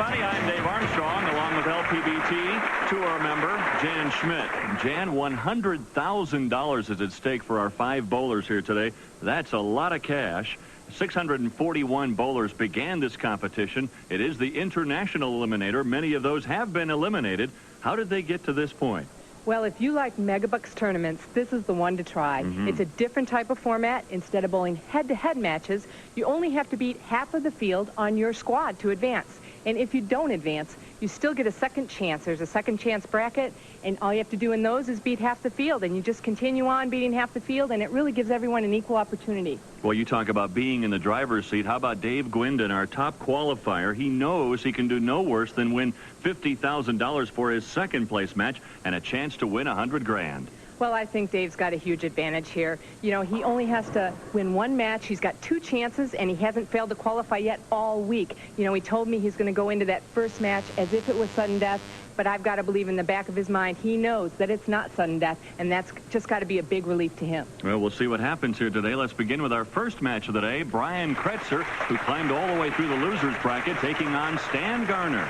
everybody. I'm Dave Armstrong, along with LPBT Tour member Jan Schmidt. Jan, $100,000 is at stake for our 5 bowlers here today. That's a lot of cash. 641 bowlers began this competition. It is the International Eliminator. Many of those have been eliminated. How did they get to this point? Well, if you like megabucks tournaments, this is the one to try. It's a different type of format. Instead of bowling head-to-head matches, you only have to beat half of the field on your squad to advance. And if you don't advance, you still get a second chance. There's a second chance bracket, and all you have to do in those is beat half the field, and you just continue on beating half the field, and it really gives everyone an equal opportunity. Well, you talk about being in the driver's seat. How about Dave Guindon, our top qualifier? He knows he can do no worse than win $50,000 for his second place match and a chance to win $100 grand. Well, I think Dave's got a huge advantage here. You know, he only has to win one match. He's got 2 chances, and he hasn't failed to qualify yet all week. You know, he told me he's going to go into that first match as if it was sudden death, but I've got to believe in the back of his mind he knows that it's not sudden death, and that's just got to be a big relief to him. Well, we'll see what happens here today. Let's begin with our first match of the day. Brian Kretzer, who climbed all the way through the loser's bracket, taking on Stan Garner.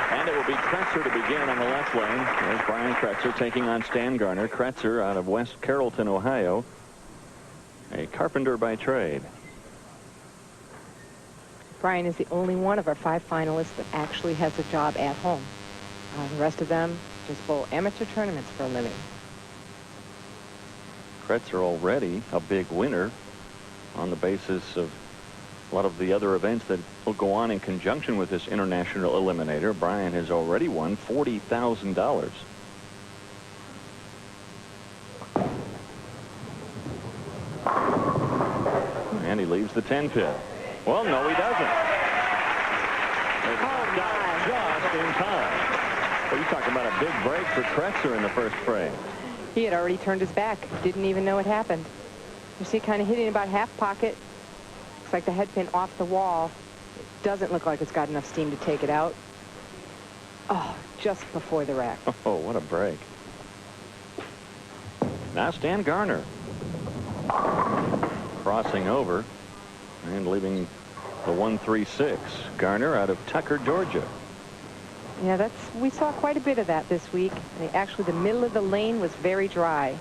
And it will be Kretzer to begin on the left lane. There's Brian Kretzer taking on Stan Garner. Kretzer out of West Carrollton, Ohio, a carpenter by trade. Brian is the only one of our 5 finalists that actually has a job at home. The rest of them just bowl amateur tournaments for a living. Kretzer already a big winner on the basis of a lot of the other events that will go on in conjunction with this International Eliminator. Brian has already won $40,000. And he leaves the 10 pin. Well, no, he doesn't. Just in time. Well, you're talking about a big break for Kretzer in the first frame. He had already turned his back. Didn't even know it happened. You see, kind of hitting about half pocket. Looks like the head pin off the wall. It doesn't look like it's got enough steam to take it out. Oh, just before the rack. Oh, what a break. Now Stan Garner. Crossing over and leaving the 1-3-6. Garner out of Tucker, Georgia. Yeah, we saw quite a bit of that this week. Actually, the middle of the lane was very dry.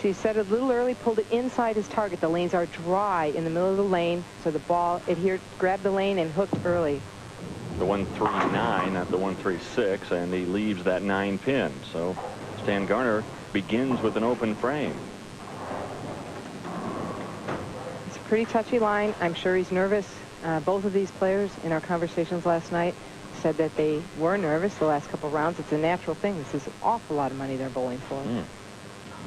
She set it a little early, pulled it inside his target. The lanes are dry in the middle of the lane, so the ball adhered, grabbed the lane, and hooked early. The 1-3-9, not the 1-3-6, and he leaves that 9 pin. So Stan Garner begins with an open frame. It's a pretty touchy line. I'm sure he's nervous. Both of these players in our conversations last night said that they were nervous the last couple rounds. It's a natural thing. This is an awful lot of money they're bowling for.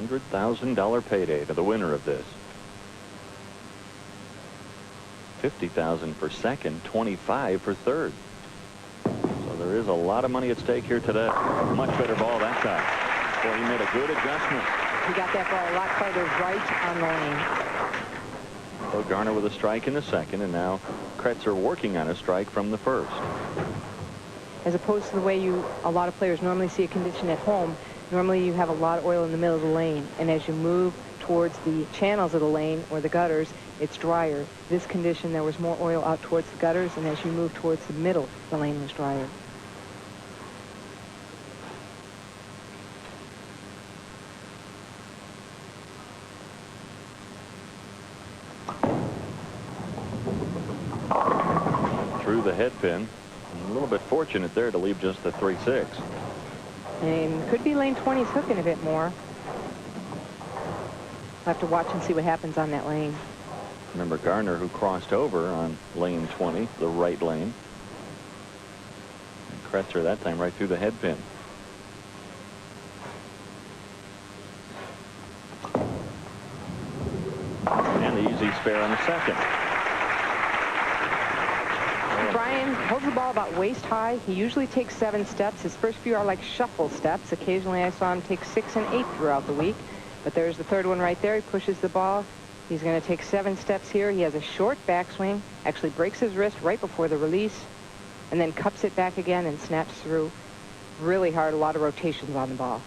$100,000 payday to the winner of this. $50,000 for second, $25,000 for third. So there is a lot of money at stake here today. Much better ball that time. Boy, he made a good adjustment. He got that ball a lot farther right on the lane. So Garner with a strike in the second, and now Kretzer working on a strike from the first. As opposed to the way a lot of players normally see a condition at home. Normally you have a lot of oil in the middle of the lane, and as you move towards the channels of the lane or the gutters, it's drier. This condition, there was more oil out towards the gutters, and as you move towards the middle, the lane was drier. Through the head pin. A little bit fortunate there to leave just the 3-6. And could be lane 20's hooking a bit more. We'll have to watch and see what happens on that lane. Remember Garner, who crossed over on lane 20, the right lane. And Kretzer that time right through the head pin. And the easy spare on the second. Brian holds the ball about waist high. He usually takes 7 steps. His first few are like shuffle steps. Occasionally I saw him take 6 and 8 throughout the week. But there's the third one right there. He pushes the ball. He's going to take 7 steps here. He has a short backswing. Actually breaks his wrist right before the release. And then cups it back again and snaps through. Really hard. A lot of rotations on the ball.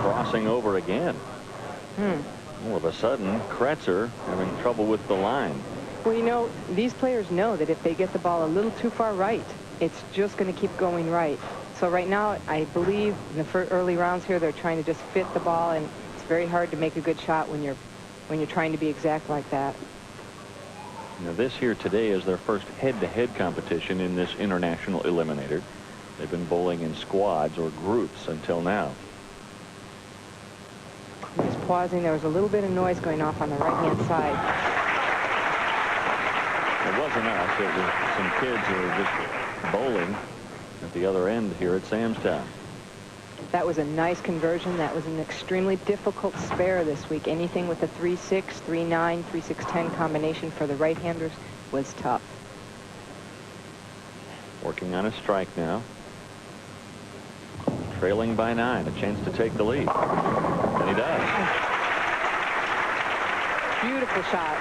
crossing over again. All of a sudden, Kretzer having trouble with the line. Well, you know, these players know that if they get the ball a little too far right, it's just going to keep going right. So right now, I believe in the early rounds here, they're trying to just fit the ball, and it's very hard to make a good shot when you're trying to be exact like that. Now, this here today is their first head-to-head competition in this International Eliminator. They've been bowling in squads or groups until now. I'm just pausing. There was a little bit of noise going off on the right-hand side. It wasn't us. It was some kids who were just bowling at the other end here at Samstown. That was a nice conversion. That was an extremely difficult spare this week. Anything with a 3-6, 3-9, 3-6-10 combination for the right-handers was tough. Working on a strike now. Trailing by 9. A chance to take the lead. And he does. Beautiful shot.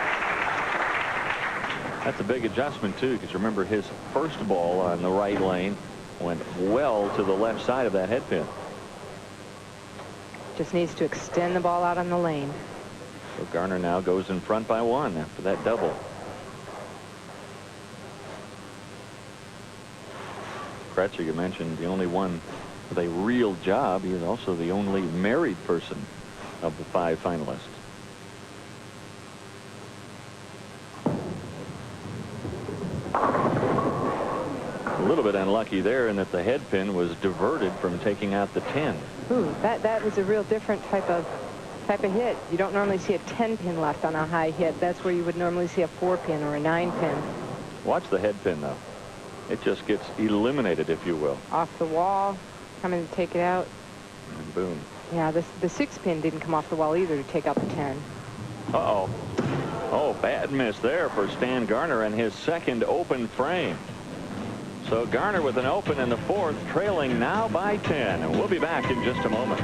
That's a big adjustment, too, because remember his first ball on the right lane went well to the left side of that head pin. Just needs to extend the ball out on the lane. So Garner now goes in front by 1 after that double. Kretzer, you mentioned, the only one with a real job. He is also the only married person of the 5 finalists. A little bit unlucky there in that the head pin was diverted from taking out the 10. Ooh, that was a real different type of hit. You don't normally see a 10 pin left on a high hit. That's where you would normally see a 4 pin or a 9 pin. Watch the head pin, though. It just gets eliminated, if you will. Off the wall, coming to take it out. And boom. Yeah, the 6 pin didn't come off the wall either to take out the 10. Uh-oh. Oh, bad miss there for Stan Garner and his second open frame. So Garner with an open in the 4th, trailing now by 10. And we'll be back in just a moment.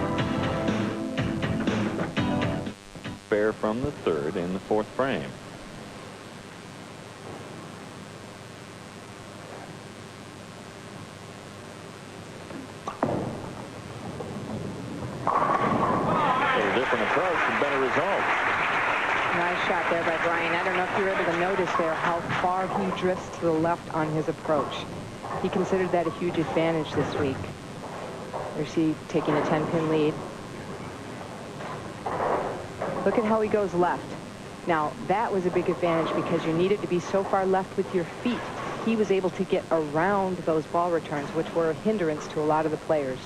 Fair from the 3rd in the 4th frame. Different approach and better result. Nice shot there by Brian. I don't know if you were able to notice there how far he drifts to the left on his approach. He considered that a huge advantage this week. There's he taking a 10-pin lead. Look at how he goes left. Now, that was a big advantage because you needed to be so far left with your feet. He was able to get around those ball returns, which were a hindrance to a lot of the players.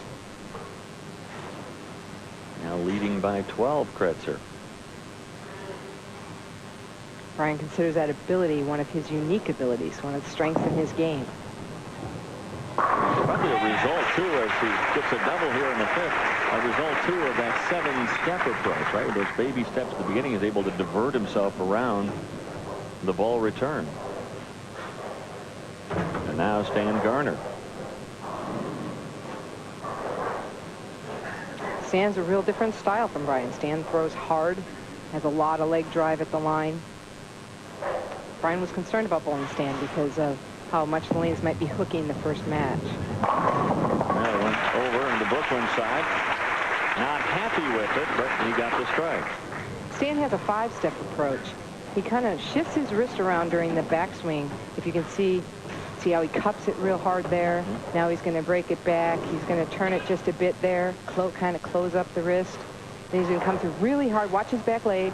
Now leading by 12, Kretzer. Brian considers that ability one of his unique abilities, one of the strengths in his game. Probably a result, too, as he gets a double here in the 5th. A result, too, of that 7-step approach, right? With those baby steps at the beginning, he's able to divert himself around the ball return. And now Stan Garner. Stan's a real different style from Brian. Stan throws hard, has a lot of leg drive at the line. Brian was concerned about bowling Stan because of how much the lanes might be hooking the first match. Well, he went over in the Brooklyn side. Not happy with it, but he got the strike. Stan has a 5-step approach. He kind of shifts his wrist around during the backswing. If you can see how he cups it real hard there. Now he's going to break it back. He's going to turn it just a bit there, kind of close up the wrist. Then he's going to come through really hard. Watch his back leg.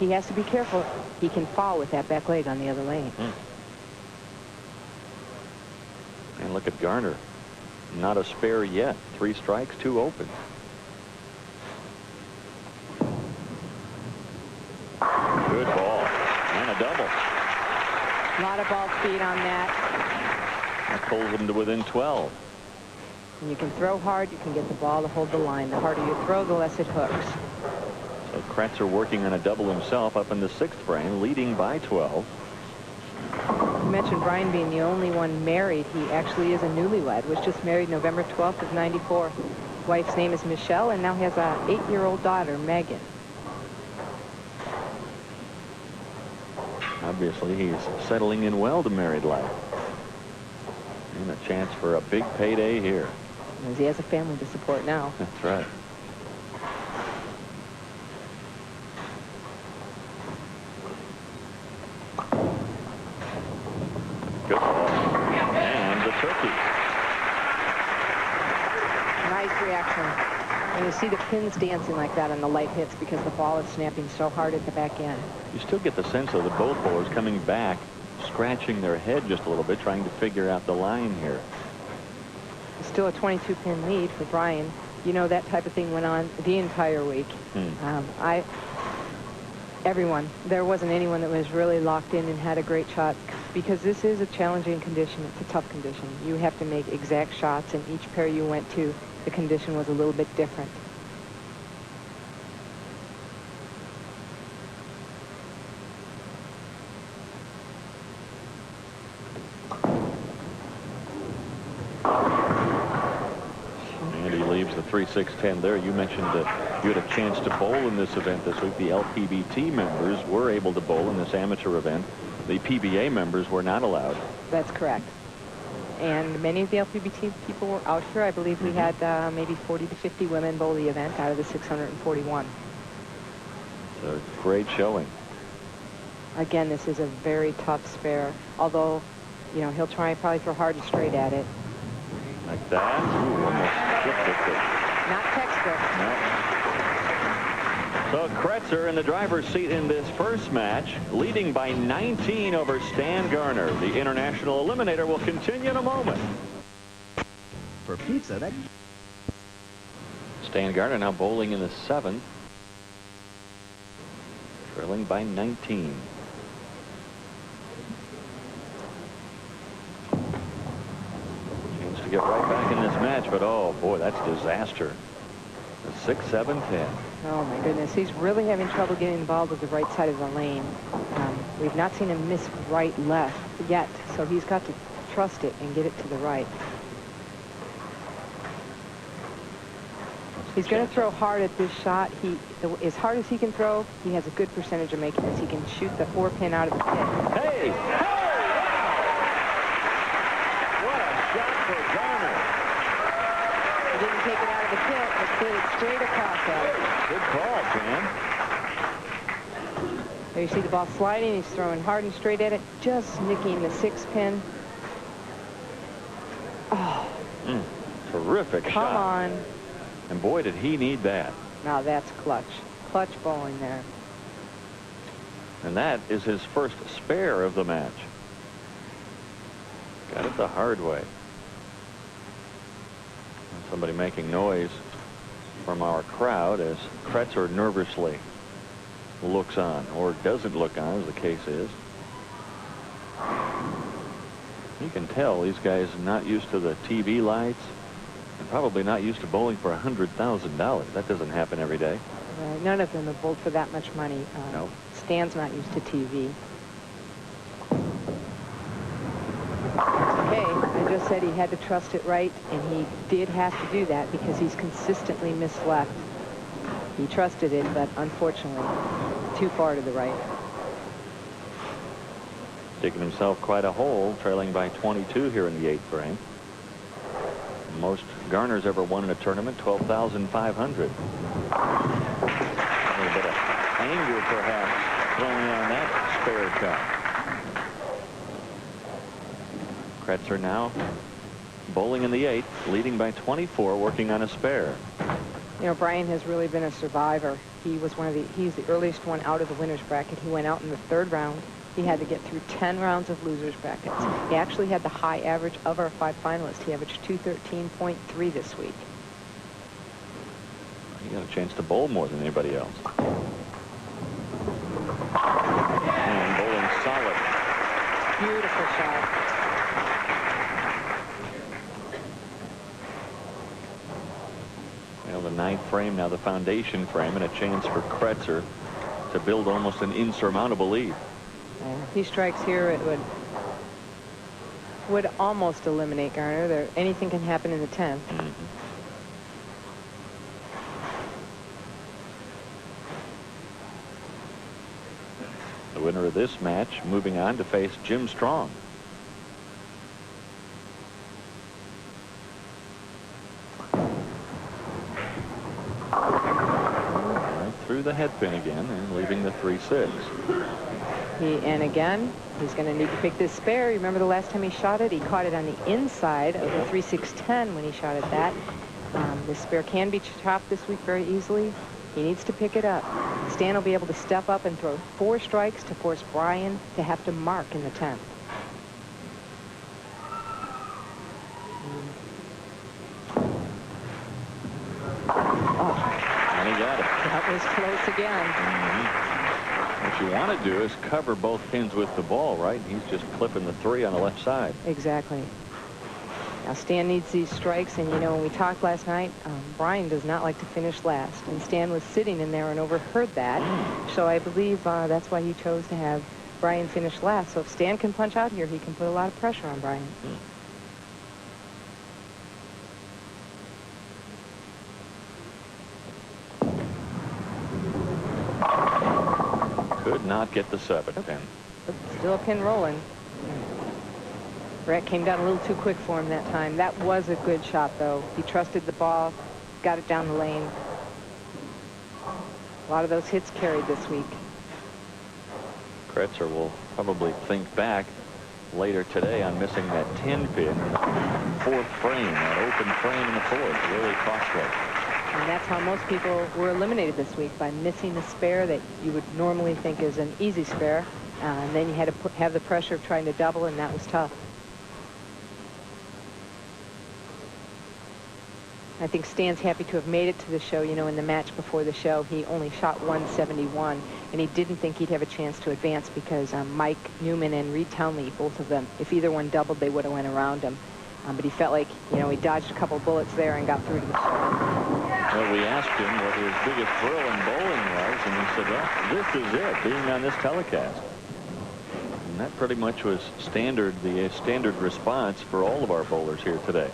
He has to be careful. He can fall with that back leg on the other lane. And look at Garner. Not a spare yet. 3 strikes, 2 open. Good ball. And a double. A lot of ball speed on that. That pulls him to within 12. And you can throw hard. You can get the ball to hold the line. The harder you throw, the less it hooks. So Kretzer working on a double himself up in the 6th frame, leading by 12. You mentioned Brian being the only one married. He actually is a newlywed. Was just married November 12th of '94. Wife's name is Michelle, and now he has a 8-year-old daughter, Megan. Obviously, he's settling in well to married life. And a chance for a big payday here. As he has a family to support now. That's right. And you see the pins dancing like that on the light hits because the ball is snapping so hard at the back end. You still get the sense of the both bowlers coming back, scratching their head just a little bit, trying to figure out the line here. Still a 22-pin lead for Brian. You know, that type of thing went on the entire week. There wasn't anyone that was really locked in and had a great shot, because this is a challenging condition. It's a tough condition. You have to make exact shots, and each pair you went to, the condition was a little bit different. The 3-6-10 there. You mentioned that you had a chance to bowl in this event this week. The LPBT members were able to bowl in this amateur event. The PBA members were not allowed. That's correct. And many of the LPBT people were out here. I believe we had maybe 40 to 50 women bowl the event out of the 641. So great showing. Again, this is a very tough spare. Although, you know, he'll try probably throw hard and straight at it. Like that. Ooh, almost flipped it. Not textbook. No. So Kretzer in the driver's seat in this first match, leading by 19 over Stan Garner. The International Eliminator will continue in a moment. For pizza, that... Stan Garner now bowling in the 7th, trailing by 19. To get right back in this match, but oh boy, that's disaster. 6, 7, 10. Oh my goodness, he's really having trouble getting the ball to the right side of the lane. We've not seen him miss right left yet, so he's got to trust it and get it to the right. He's going to throw hard at this shot. As hard as he can throw, he has a good percentage of making this. He can shoot the 4-pin out of the pit. Hey! He didn't take it out of the pit, but slid it straight across that. Good call, Jan. There you see the ball sliding. He's throwing hard and straight at it, just nicking the 6-pin. Oh. Terrific shot. Come on. And boy, did he need that. Now that's clutch. Clutch bowling there. And that is his first spare of the match. Got it the hard way. Somebody making noise from our crowd as Kretzer nervously looks on, or doesn't look on, as the case is. You can tell these guys are not used to the TV lights and probably not used to bowling for $100,000. That doesn't happen every day. None of them have bowled for that much money. No. Stan's not used to TV. Okay, I just said he had to trust it right, and he did have to do that because he's consistently missed left. He trusted it, but unfortunately, too far to the right. Digging himself quite a hole, trailing by 22 here in the 8th frame. Most Garner's ever won in a tournament, 12,500. A little bit of anger, perhaps, thrown on that spare shot. Kretzer now bowling in the 8th, leading by 24, working on a spare. You know, Brian has really been a survivor. He's the earliest one out of the winner's bracket. He went out in the 3rd round. He had to get through 10 rounds of losers brackets. He actually had the high average of our 5 finalists. He averaged 213.3 this week. He got a chance to bowl more than anybody else. And bowling solid. Beautiful shot. Well, the 9th frame, now the foundation frame, and a chance for Kretzer to build almost an insurmountable lead. If he strikes here, it would almost eliminate Garner. Anything can happen in the 10th. The winner of this match moving on to face Jim Strong. Right through the head pin again and leaving the 3-6. And again, he's going to need to pick this spare. Remember the last time he shot it? He caught it on the inside of the 3-6-10 when he shot at that. This spare can be chopped this week very easily. He needs to pick it up. Stan will be able to step up and throw 4 strikes to force Brian to have to mark in the 10th. And he got it. That was close again. What you want to do is cover both pins with the ball, right? He's just clipping the 3 on the left side. Exactly. Now Stan needs these strikes, and you know, when we talked last night, Brian does not like to finish last, and Stan was sitting in there and overheard that. So I believe that's why he chose to have Brian finish last. So if Stan can punch out here, he can put a lot of pressure on Brian. Could not get the 7 pin. Still a pin rolling. Brett came down a little too quick for him that time. That was a good shot, though. He trusted the ball, got it down the lane. A lot of those hits carried this week. Kretzer will probably think back later today on missing that 10 pin in the 4th frame, that open frame in the 4th. Really costly. And that's how most people were eliminated this week, by missing a spare that you would normally think is an easy spare. And then you had to have the pressure of trying to double, and that was tough. I think Stan's happy to have made it to the show. You know, in the match before the show, he only shot 171, and he didn't think he'd have a chance to advance because Mike Newman and Reed Townley, both of them, if either one doubled, they would have went around him. But he felt like, you know, he dodged a couple bullets there and got through to the show. Well, we asked him what his biggest thrill in bowling was, and he said, well, this is it, being on this telecast. And that pretty much was the standard response for all of our bowlers here today.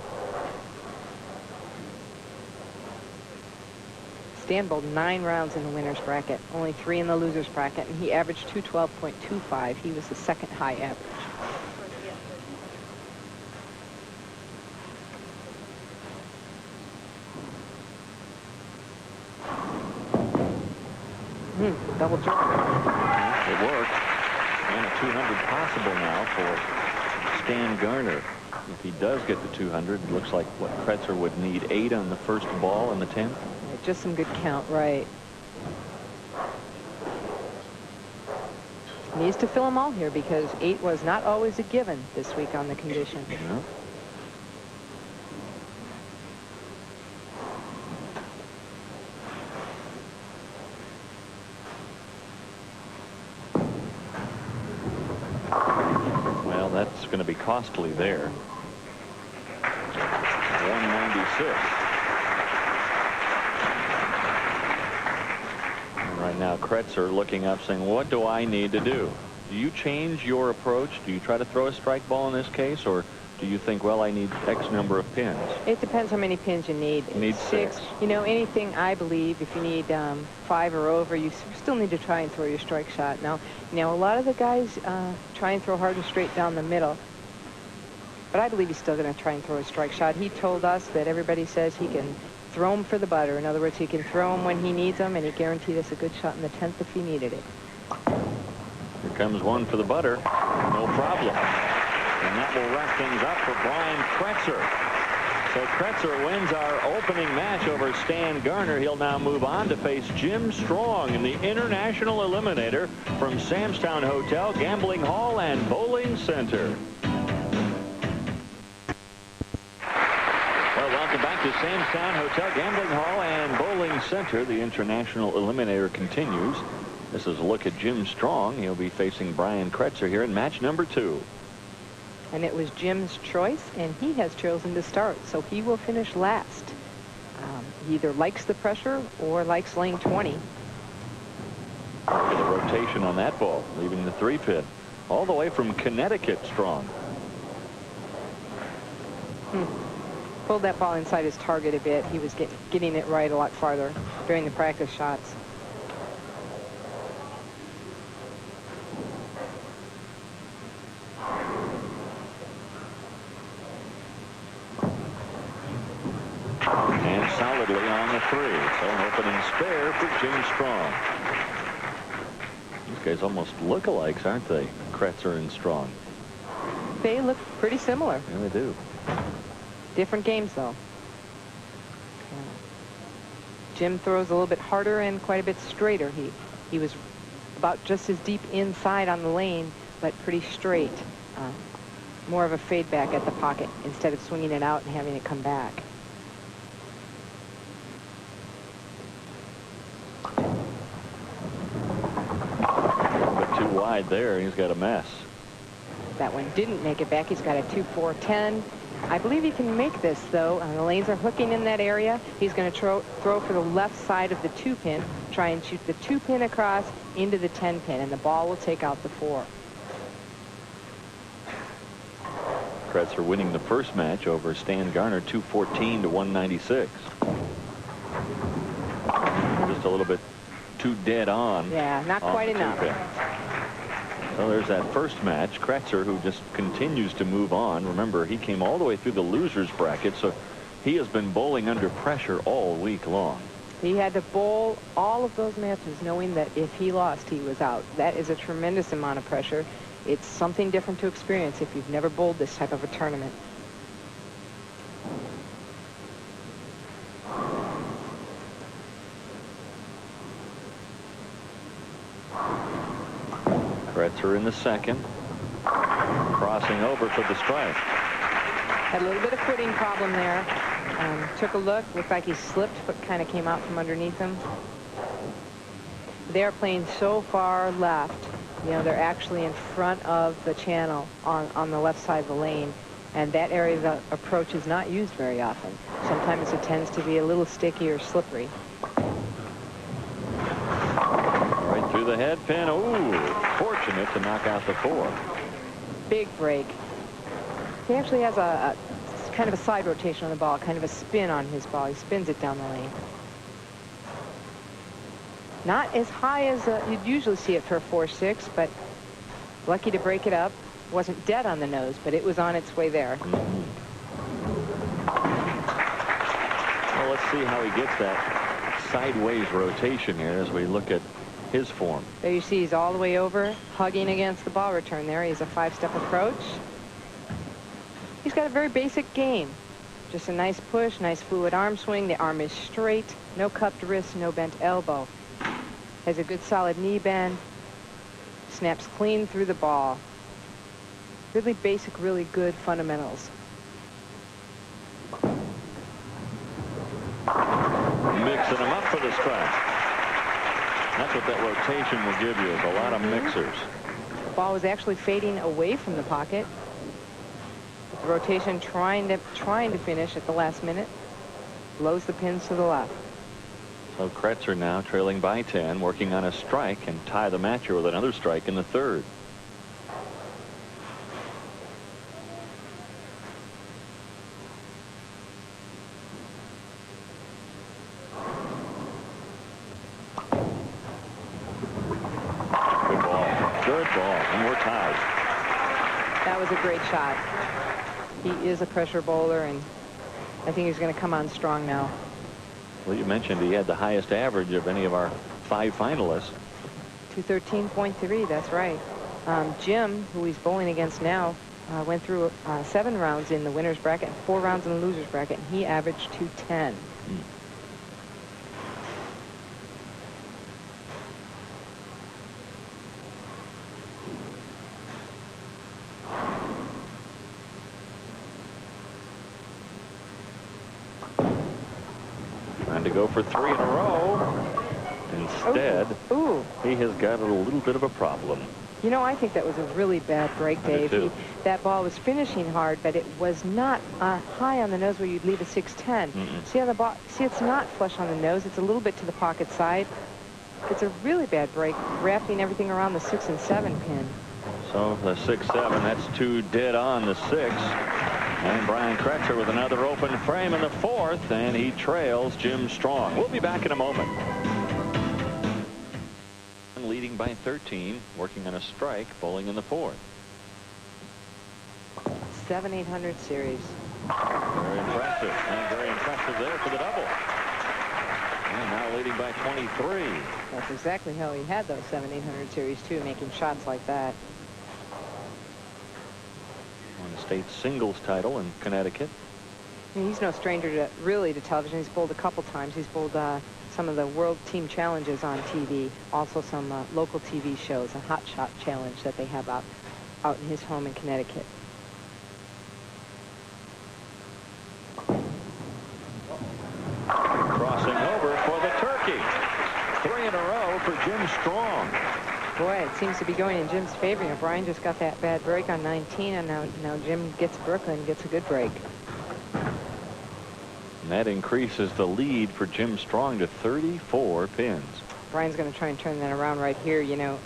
Stan bowled 9 rounds in the winner's bracket, only 3 in the loser's bracket, and he averaged 212.25. He was the second high average. Double jerk. It worked. And a 200 possible now for Stan Garner. If he does get the 200, it looks like what Kretzer would need 8 on the first ball in the 10th. Just some good count, right? Needs to fill them all here because 8 was not always a given this week on the condition. Yeah. Well, that's going to be costly there. 196. Right now, Kretzer looking up saying, what do I need to do? Do you change your approach? Do you try to throw a strike ball in this case? Or do you think, well, I need X number of pins? It depends how many pins you need. You need 6. You know, anything, I believe, if you need 5 or over, you still need to try and throw your strike shot. Now, you know, a lot of the guys try and throw hard and straight down the middle. But I believe he's still going to try and throw a strike shot. He told us that everybody says he can throw him for the butter. In other words, he can throw him when he needs them, and he guaranteed us a good shot in the 10th if he needed it. Here comes one for the butter. No problem. And that will wrap things up for Brian Kretzer. So Kretzer wins our opening match over Stan Garner. He'll now move on to face Jim Strong in the International Eliminator from Samstown Hotel, Gambling Hall, and Bowling Center. To Samstown Hotel, Gambling Hall, and Bowling Center. The International Eliminator continues. This is a look at Jim Strong. He'll be facing Brian Kretzer here in match number 2. And it was Jim's choice, and he has chosen to start, so he will finish last. He either likes the pressure or likes lane 20. Look at the rotation on that ball, leaving the 3 pin. All the way from Connecticut, Strong. Pulled that ball inside his target a bit. He was getting it right a lot farther during the practice shots. And solidly on the 3. So an opening spare for Jim Strong. These guys almost look-alikes, aren't they? Kretzer and Strong. They look pretty similar. Yeah, they do. Different games, though. Jim throws a little bit harder and quite a bit straighter. He was about just as deep inside on the lane, but pretty straight. More of a fade back at the pocket instead of swinging it out and having it come back. But too wide there. He's got a mess. That one didn't make it back. He's got a 2-4-10. I believe he can make this, though. The lanes are hooking in that area. He's going to throw for the left side of the 2-pin, try and shoot the 2-pin across into the 10-pin, and the ball will take out the 4. Kretzer winning the first match over Stan Garner, 214 to 196. Just a little bit too dead on. Yeah, not quite enough. So there's that first match. Kretzer, who just continues to move on. Remember, he came all the way through the losers bracket, so he has been bowling under pressure all week long. He had to bowl all of those matches knowing that if he lost, he was out. That is a tremendous amount of pressure. It's something different to experience if you've never bowled this type of a tournament. Kretzer in the second, crossing over for the strike. Had a little bit of footing problem there. Took a look, looked like he slipped, but kind of came out from underneath him. They're playing so far left. You know, they're actually in front of the channel on the left side of the lane, and that area of the approach is not used very often. Sometimes it tends to be a little sticky or slippery. Right through the head pin. Ooh, fortunate to knock out the 4. Big break. He actually has a kind of a side rotation on the ball, kind of a spin on his ball. He spins it down the lane. Not as high as you'd usually see it for a 4-6, but lucky to break it up. Wasn't dead on the nose, but it was on its way there. Well, let's see how he gets that sideways rotation here as we look at his form. There you see he's all the way over, hugging against the ball return there. He's a 5-step approach. He's got a very basic game. Just a nice push, nice fluid arm swing. The arm is straight, no cupped wrist, no bent elbow. Has a good solid knee bend. Snaps clean through the ball. Really basic, really good fundamentals. Mixing him up for the strike. That's what that rotation will give you, is a lot of mixers. The ball was actually fading away from the pocket. The rotation trying to finish at the last minute. Blows the pins to the left. So Kretzer now trailing by 10, working on a strike and tie the match here with another strike in the third. Good ball. Good ball. And we're tied. That was a great shot. He is a pressure bowler, and I think he's going to come on strong now. Well, you mentioned he had the highest average of any of our 5 finalists. 213.3, that's right. Jim, who he's bowling against now, went through 7 rounds in the winner's bracket and 4 rounds in the loser's bracket, and he averaged 210. Trying to go for 3 in a row. Instead, he has got a little bit of a problem. You know, I think that was a really bad break, Dave. That ball was finishing hard, but it was not high on the nose where you'd leave a 6-10. See how the ball? See, it's not flush on the nose. It's a little bit to the pocket side. It's a really bad break, wrapping everything around the 6 and 7 pin. So the 6-7, that's 2 dead on the 6. And Brian Kretzer with another open frame in the 4th, and he trails Jim Strong. We'll be back in a moment. Leading by 13, working on a strike, bowling in the 4th. 7-800 series. Very impressive, and very impressive there for the double. And now leading by 23. That's exactly how he had those 7-800 series too, making shots like that. Won the state singles title in Connecticut. He's no stranger to really to television. He's bowled a couple times. He's bowled some of the World Team Challenges on TV, also some local TV shows, a Hot Shot Challenge that they have out in his home in Connecticut. Crossing over for the turkey. 3 in a row for Jim Strong. Boy, it seems to be going in Jim's favor. You know, Brian just got that bad break on 19, and now Jim gets Brooklyn, gets a good break. And that increases the lead for Jim Strong to 34 pins. Brian's going to try and turn that around right here. You know,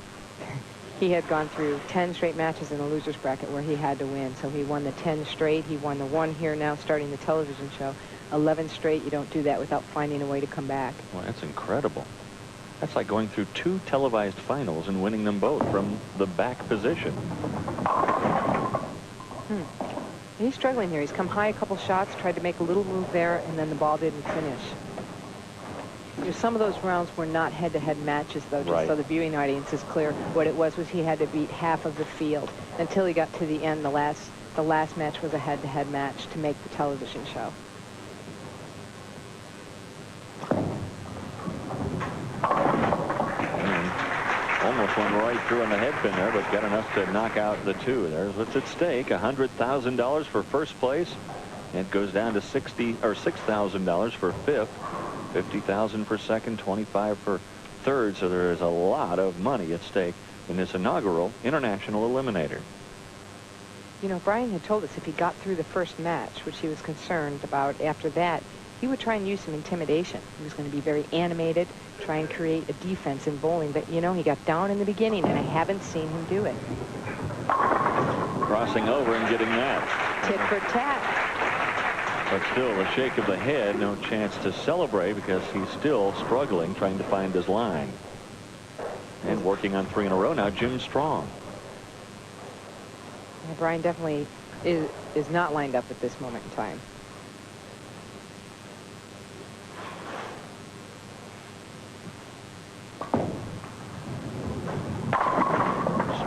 he had gone through 10 straight matches in the loser's bracket where he had to win. So he won the 10 straight. He won the 1 here now starting the television show. 11 straight. You don't do that without finding a way to come back. Well, that's incredible. That's like going through 2 televised finals and winning them both from the back position. He's struggling here. He's come high a couple shots, tried to make a little move there, and then the ball didn't finish. You know, some of those rounds were not head-to-head matches, though, just so the viewing audience is clear. What it was he had to beat half of the field. Until he got to the end, the last match was a head-to-head match to make the television show. Almost went right through on the head pin there, but got enough to knock out the 2. There's what's at stake. $100,000 for first place. It goes down to $6,000 for fifth, $50,000 for second, $25,000 for third. So there is a lot of money at stake in this inaugural International Eliminator. You know, Brian had told us if he got through the first match, which he was concerned about after that, he would try and use some intimidation. He was going to be very animated, try and create a defense in bowling. But, you know, he got down in the beginning, and I haven't seen him do it. Crossing over and getting that. Tit for tat. But still, a shake of the head, no chance to celebrate because he's still struggling, trying to find his line. And working on 3 in a row now, Jim Strong. Yeah, Brian definitely is not lined up at this moment in time.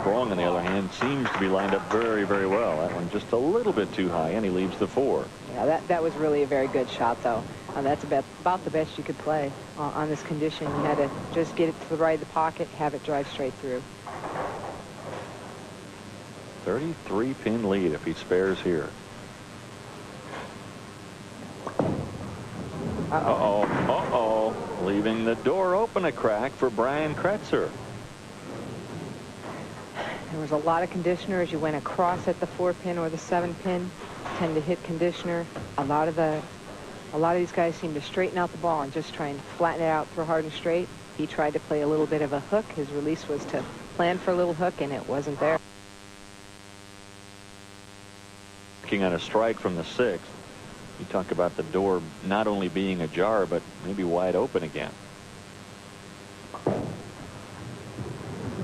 Strong, on the other hand, seems to be lined up very, very well. That one just a little bit too high, and he leaves the 4. Yeah, that was really a very good shot, though. That's about the best you could play on this condition. You had to just get it to the right of the pocket, have it drive straight through. 33-pin lead if he spares here. Uh-oh. Uh-oh. Leaving the door open a crack for Brian Kretzer. There was a lot of conditioner as you went across at the 4-pin or the 7-pin. Tend to hit conditioner. A lot of these guys seem to straighten out the ball and just try and flatten it out, throw hard and straight. He tried to play a little bit of a hook. His release was to plan for a little hook, and it wasn't there. Looking at a strike from the 6th. You talk about the door not only being ajar, but maybe wide open again.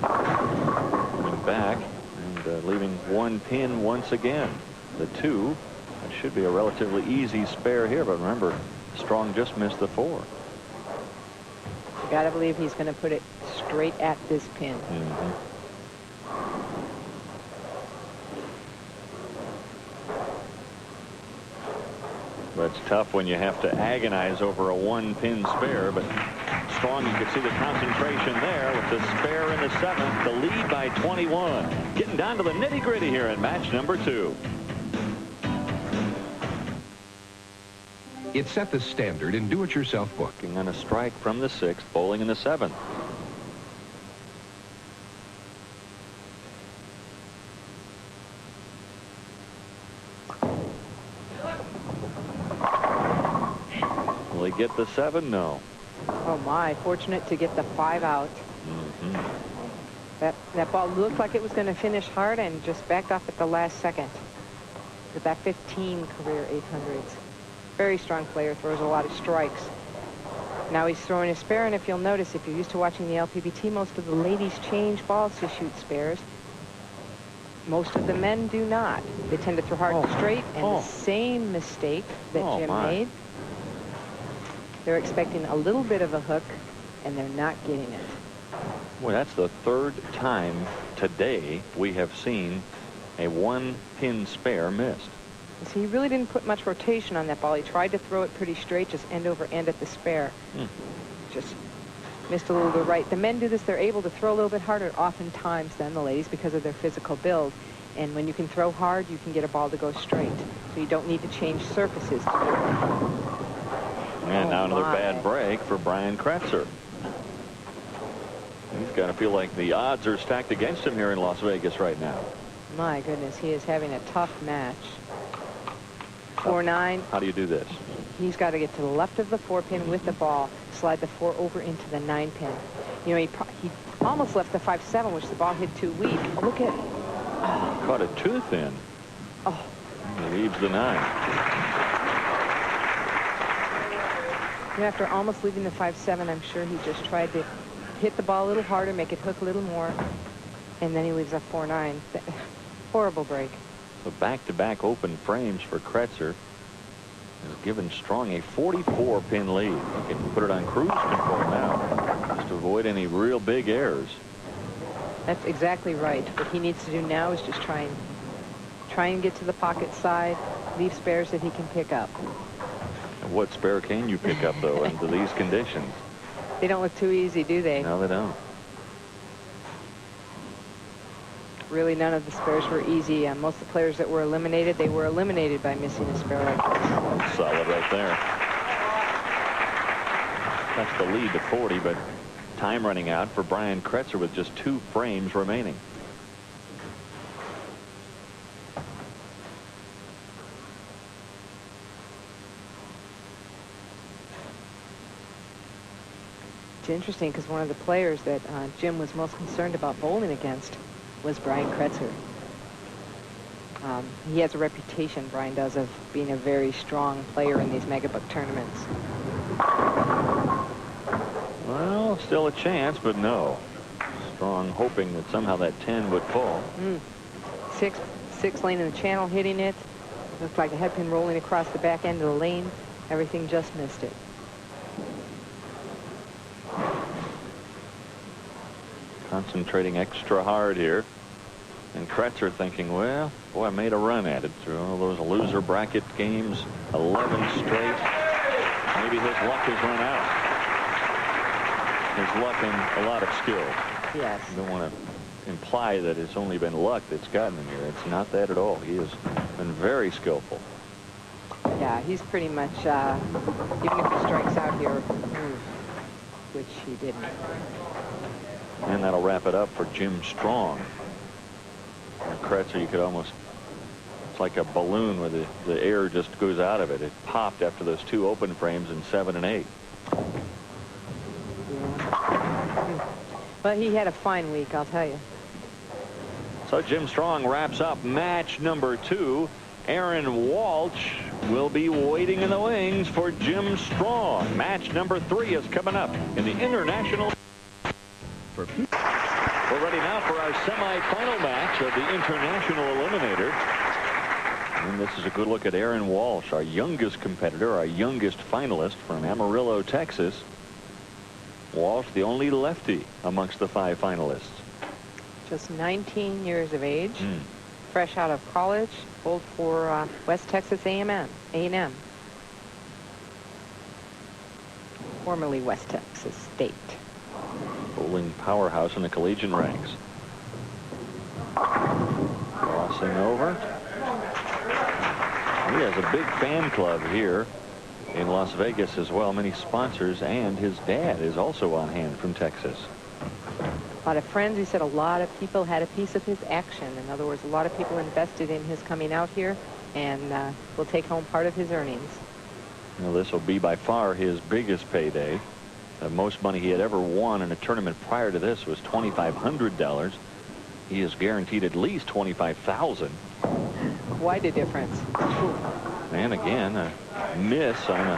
Coming back and leaving 1 pin once again. The 2. That should be a relatively easy spare here, but remember, Strong just missed the 4. You got to believe he's going to put it straight at this pin. But it's tough when you have to agonize over a 1-pin spare. But Strong, you can see the concentration there with the spare in the 7th. The lead by 21. Getting down to the nitty-gritty here in match number 2. It set the standard in do-it-yourself book. Working on a strike from the 6th, bowling in the 7th. Will he get the 7? No. Oh my, fortunate to get the 5 out. That ball looked like it was going to finish hard and just backed off at the last second. With that 15 career 800s. Very strong player, throws a lot of strikes. Now he's throwing a spare, and if you'll notice, if you're used to watching the LPBT, most of the ladies change balls to shoot spares. Most of the men do not. They tend to throw hard and straight, and the same mistake that Jim made. They're expecting a little bit of a hook, and they're not getting it. Well, that's the 3rd time today we have seen a 1-pin spare missed. See, he really didn't put much rotation on that ball. He tried to throw it pretty straight, just end over end at the spare. Just missed a little to the right. The men do this. They're able to throw a little bit harder oftentimes than the ladies because of their physical build. And when you can throw hard, you can get a ball to go straight. So you don't need to change surfaces to do it. And now another bad break for Brian Kretzer. He's got to feel like the odds are stacked against him here in Las Vegas right now. My goodness, he is having a tough match. 4-9. How do you do this? He's got to get to the left of the 4-pin with the ball, slide the 4 over into the 9-pin. You know, he almost left the 5-7, which the ball hit too weak. Look at... Oh. Caught a tooth in. Oh. He leaves the 9. You know, after almost leaving the 5-7, I'm sure he just tried to hit the ball a little harder, make it hook a little more, and then he leaves a 4-9. Horrible break. So back-to-back open frames for Kretzer has given Strong a 44-pin lead. He can put it on cruise control now just to avoid any real big errors. That's exactly right. What he needs to do now is just try and get to the pocket side, leave spares that he can pick up. And what spare can you pick up, though, into these conditions? They don't look too easy, do they? No, they don't. Really, none of the spares were easy. Most of the players that were eliminated, they were eliminated by missing a spare like this. Solid right there. That's the lead to 40, but time running out for Brian Kretzer with just 2 frames remaining. It's interesting because one of the players that Jim was most concerned about bowling against was Brian Kretzer. He has a reputation, Brian does, of being a very strong player in these megabook tournaments. Well, still a chance, but no. Strong hoping that somehow that 10 would fall. 6 lane in the channel, hitting it. Looked like a head pin rolling across the back end of the lane. Everything just missed it. Concentrating extra hard here. And Kretzer thinking, well, boy, I made a run at it through all those loser bracket games, 11 straight. Maybe his luck has run out. His luck and a lot of skill. Yes. You don't want to imply that it's only been luck that's gotten him here. It's not that at all. He has been very skillful. Yeah, he's pretty much, even if he strikes out here, which he didn't. And that'll wrap it up for Jim Strong. And Kretzer, you could almost, it's like a balloon where the air just goes out of it. It popped after those 2 open frames in 7 and 8. Yeah. But he had a fine week, I'll tell you. So Jim Strong wraps up match number 2. Aaron Walsh will be waiting in the wings for Jim Strong. Match number 3 is coming up in the International. We're ready now for our semifinal match of the International Eliminator. And this is a good look at Aaron Walsh, our youngest competitor, our youngest finalist from Amarillo, Texas. Walsh, the only lefty amongst the 5 finalists. Just 19 years of age, fresh out of college, bowled for West Texas A&M, formerly West Texas State. Bowling powerhouse in the collegiate ranks. Crossing over. He has a big fan club here in Las Vegas as well. Many sponsors, and his dad is also on hand from Texas. A lot of friends. He said a lot of people had a piece of his action. In other words, a lot of people invested in his coming out here and will take home part of his earnings. Well, this will be by far his biggest payday. The most money he had ever won in a tournament prior to this was $2,500. He is guaranteed at least $25,000. Quite a difference. And again, a miss on a,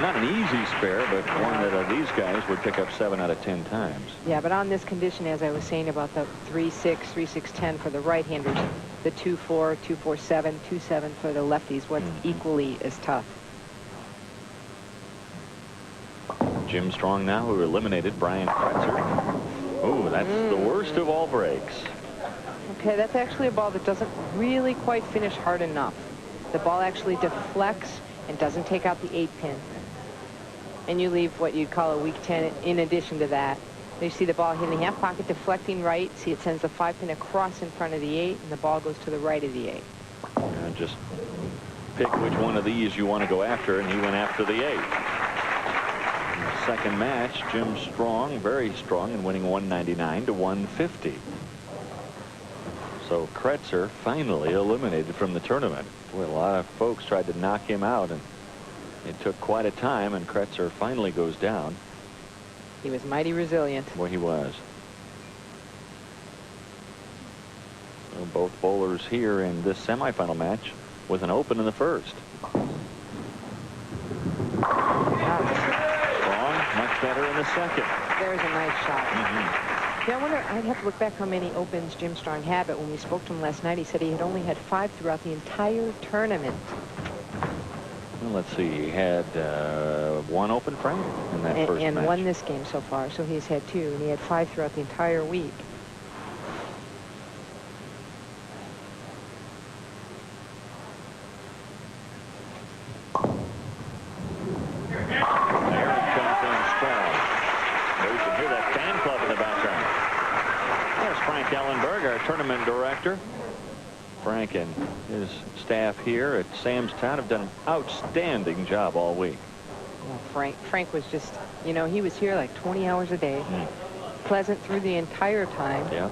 not an easy spare, but one that these guys would pick up 7 out of 10 times. Yeah, but on this condition, as I was saying about the 3-6, 3-6-10 for the right-handers, the 2-4, 2-4-7, 2-7 for the lefties, what's equally as tough. Jim Strong now, who eliminated Brian Kretzer. Oh, that's the worst of all breaks. Okay, that's actually a ball that doesn't really quite finish hard enough. the ball actually deflects and doesn't take out the 8-pin. And you leave what you'd call a weak 10 in addition to that. You see the ball hitting the half pocket, deflecting right. See, it sends the 5-pin across in front of the 8, and the ball goes to the right of the 8. And just pick which one of these you want to go after, and he went after the 8. In the second match, Jim strong, very strong, and winning 199 to 150. So Kretzer finally eliminated from the tournament. Boy, a lot of folks tried to knock him out, and it took quite a time, and Kretzer finally goes down. He was mighty resilient. Boy, he was. Well, both bowlers here in this semifinal match with an open in the first. Strong, much better in the second. There's a nice shot. Yeah, I wonder, I'd have to look back how many opens Jim Strong had, but when we spoke to him last night, he said he had only had 5 throughout the entire tournament. Well, let's see, he had 1 open, Frank, in that first match. And won this game so far, so he's had 2, and he had 5 throughout the entire week. Tournament director. Frank and his staff here at Samstown have done an outstanding job all week. Well, Frank was just, you know, he was here like 20 hours a day. Pleasant through the entire time. Yeah.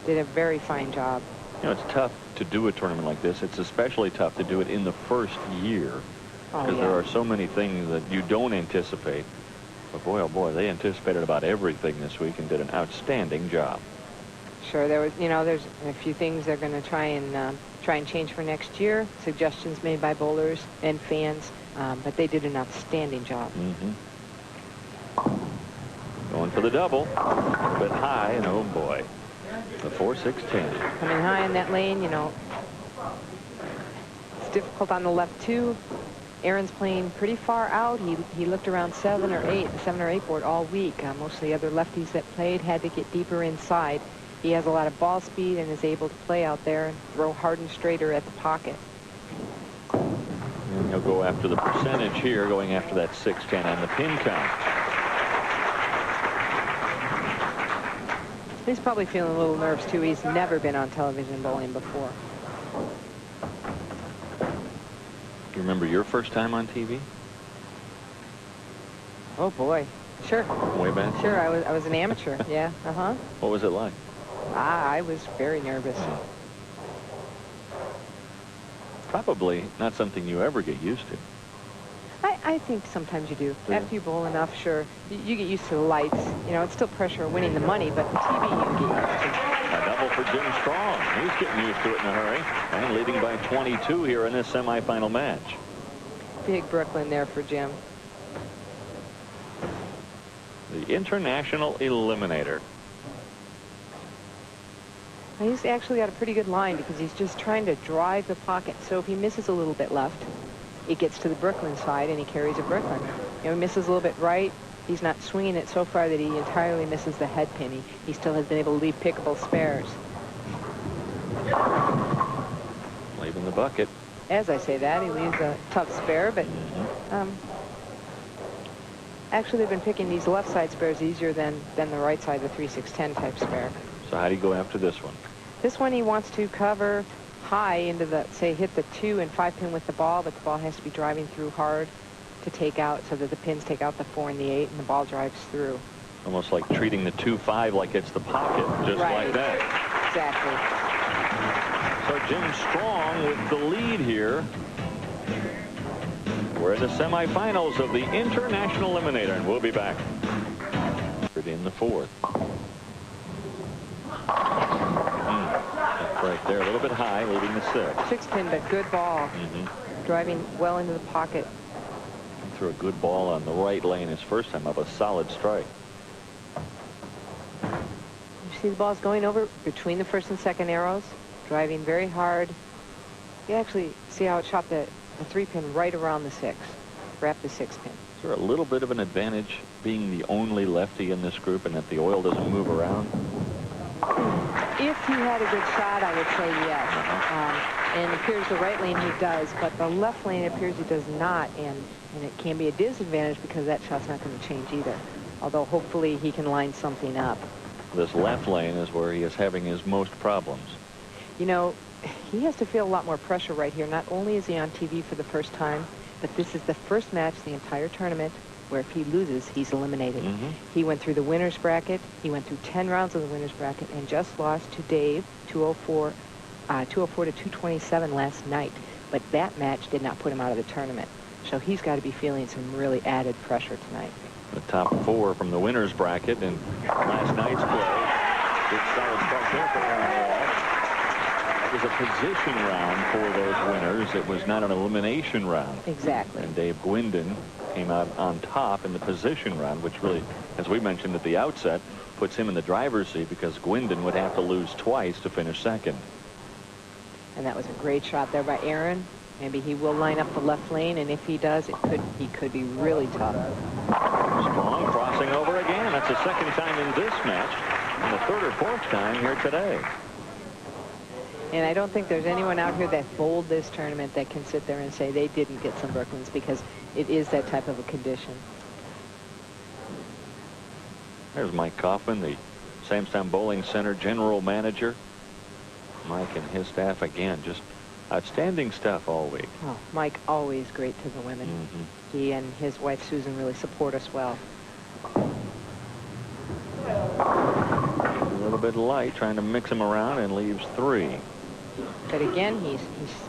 Did a very fine job. You know, it's tough to do a tournament like this. It's especially tough to do it in the first year. Because there are so many things that you don't anticipate. But boy, oh boy, they anticipated about everything this week and did an outstanding job. Sure, there was, you know, there's a few things they're going to try and change for next year. Suggestions made by bowlers and fans, but they did an outstanding job. Going for the double, a bit high, and oh boy, the 4-6-10. Coming high in that lane, you know, it's difficult on the left too. Aaron's playing pretty far out. He looked around 7 or 8, the 7 or 8 board all week. Most of the other lefties that played had to get deeper inside. He has a lot of ball speed and is able to play out there and throw hard and straighter at the pocket. And he'll go after the percentage here, going after that 6-10 and the pin count. He's probably feeling a little nervous too. He's never been on television bowling before. You remember your first time on TV? Oh boy, sure. Way back? Sure, I was an amateur. Yeah, What was it like? I was very nervous. Probably not something you ever get used to. I think sometimes you do. After you bowl enough, sure, you get used to the lights. You know, it's still pressure of winning the money, but the TV you get used to. A double for Jim Strong. He's getting used to it in a hurry. And leading by 22 here in this semifinal match. Big Brooklyn there for Jim. The International Eliminator. He's actually got a pretty good line because he's just trying to drive the pocket. So if he misses a little bit left, it gets to the Brooklyn side and he carries a Brooklyn. You know, he misses a little bit right. He's not swinging it so far that he entirely misses the head pin. He still has been able to leave pickable spares. Leaving the bucket. As I say that, he leaves a tough spare, but actually they've been picking these left side spares easier than the right side, the 3-6-10 type spare. So how do you go after this one? This one he wants to cover high into the, say, hit the 2 and 5 pin with the ball, but the ball has to be driving through hard to take out so that the pins take out the 4 and the 8 and the ball drives through. Almost like treating the 2-5 like it's the pocket, just like that. Exactly. So Jim Strong with the lead here. We're in the semifinals of the International Eliminator, and we'll be back in the 4th. Right there, a little bit high, leading the 6. 6 pin, but good ball. Driving well into the pocket. Threw a good ball on the right lane his first time up, a solid strike. You see the ball's going over between the first and second arrows, driving very hard. You actually see how it shot the 3 pin right around the 6. Wrap the 6 pin. Is there a little bit of an advantage being the only lefty in this group and that the oil doesn't move around? If he had a good shot, I would say yes. And it appears the right lane he does, but the left lane it appears he does not, and it can be a disadvantage because that shot's not going to change either. Although hopefully he can line something up. This left lane is where he is having his most problems. You know, he has to feel a lot more pressure right here. Not only is he on TV for the first time, but this is the first match the entire tournament where if he loses, he's eliminated. He went through the winner's bracket. He went through 10 rounds of the winner's bracket and just lost to Dave 204 to 227 last night. But that match did not put him out of the tournament. So he's got to be feeling some really added pressure tonight. The top 4 from the winner's bracket in last night's play. Good solid start there for Aaron Walsh. It was a position round for those winners. It was not an elimination round. Exactly. And Dave Guindon came out on top in the position round, which really, as we mentioned at the outset, puts him in the driver's seat because Guindon would have to lose twice to finish second. And that was a great shot there by Aaron. Maybe he will line up the left lane, and if he does, he could be really tough. Strong crossing over again. That's the second time in this match, and the third or fourth time here today. And I don't think there's anyone out here that bowled this tournament that can sit there and say they didn't get some Brooklyns, because it is that type of a condition. There's Mike Kaufman, the Samstown Bowling Center general manager. Mike and his staff, again, just outstanding stuff all week. Oh, Mike always great to the women. He and his wife Susan really support us well. A little bit light, trying to mix him around, and leaves 3. But again, he's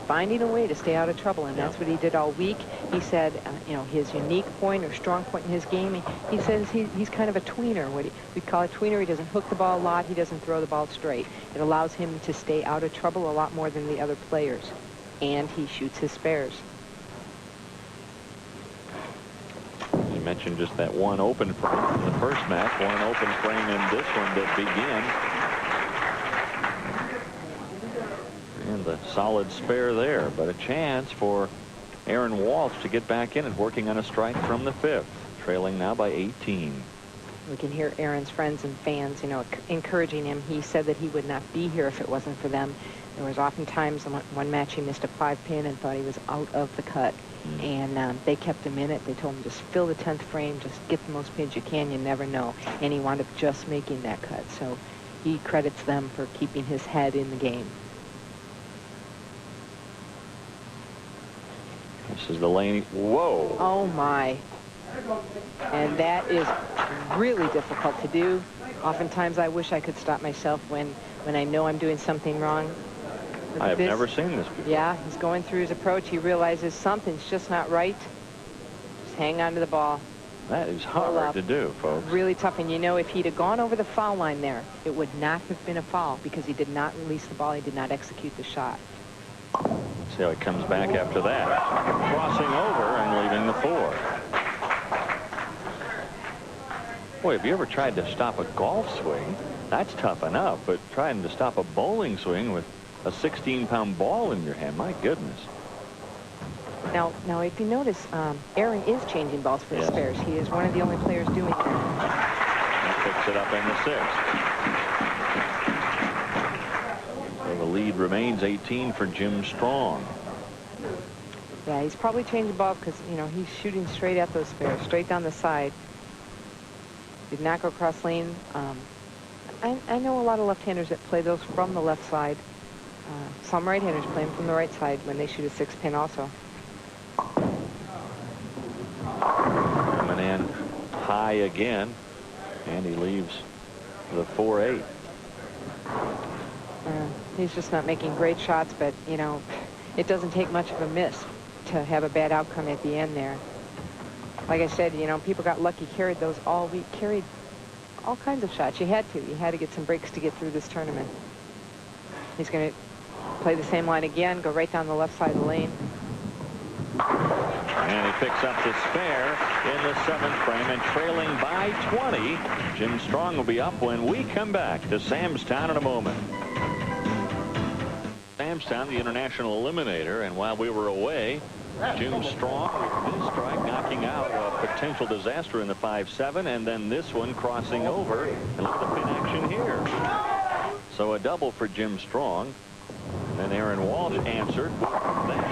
finding a way to stay out of trouble, and that's what he did all week. He said, you know, his unique point or strong point in his game, he says he's kind of a tweener. What we call a tweener. He doesn't hook the ball a lot. He doesn't throw the ball straight. It allows him to stay out of trouble a lot more than the other players. And he shoots his spares. You mentioned just that one open frame in the first match, one open frame in this one to begin. And the solid spare there, but a chance for Aaron Walsh to get back in and working on a strike from the 5th, trailing now by 18. We can hear Aaron's friends and fans, you know, encouraging him. He said that he would not be here if it wasn't for them. There was oftentimes one match he missed a 5-pin and thought he was out of the cut. And they kept him in it. They told him just fill the 10th frame, just get the most pins you can, you never know. And he wound up just making that cut. So he credits them for keeping his head in the game. This is the lane. Whoa. Oh, my. And that is really difficult to do. Oftentimes I wish I could stop myself when I know I'm doing something wrong. I have never seen this before. Yeah, he's going through his approach. He realizes something's just not right. Just hang on to the ball. That is hard to do, folks. Really tough. And you know, if he'd have gone over the foul line there, it would not have been a foul because he did not release the ball. He did not execute the shot. See how he comes back after that. Crossing over and leaving the 4. Boy, have you ever tried to stop a golf swing? That's tough enough, but trying to stop a bowling swing with a 16-pound ball in your hand, my goodness. Now, if you notice, Aaron is changing balls for his spares. He is one of the only players doing that. That picks it up in the 6th. So the lead remains 18 for Jim Strong. Yeah, he's probably changing balls because, you know, he's shooting straight at those spares, straight down the side. Did not go cross lane. I know a lot of left-handers that play those from the left side. Some right-handers play them from the right side when they shoot a 6-pin also. Coming in high again, and he leaves the 4-8. He's just not making great shots, but, you know, it doesn't take much of a miss to have a bad outcome at the end there. Like I said, you know, people got lucky, carried those all week, carried all kinds of shots. You had to get some breaks to get through this tournament. He's going to play the same line again, go right down the left side of the lane. And he picks up the spare in the 7th frame, and trailing by 20. Jim Strong will be up when we come back to Samstown in a moment. Samstown, the International Eliminator, and while we were away, Jim Strong with this strike knocking out a potential disaster in the 5-7, and then this one crossing over, and look at the pin action here. So a double for Jim Strong. And then Aaron Walsh answered with that strike.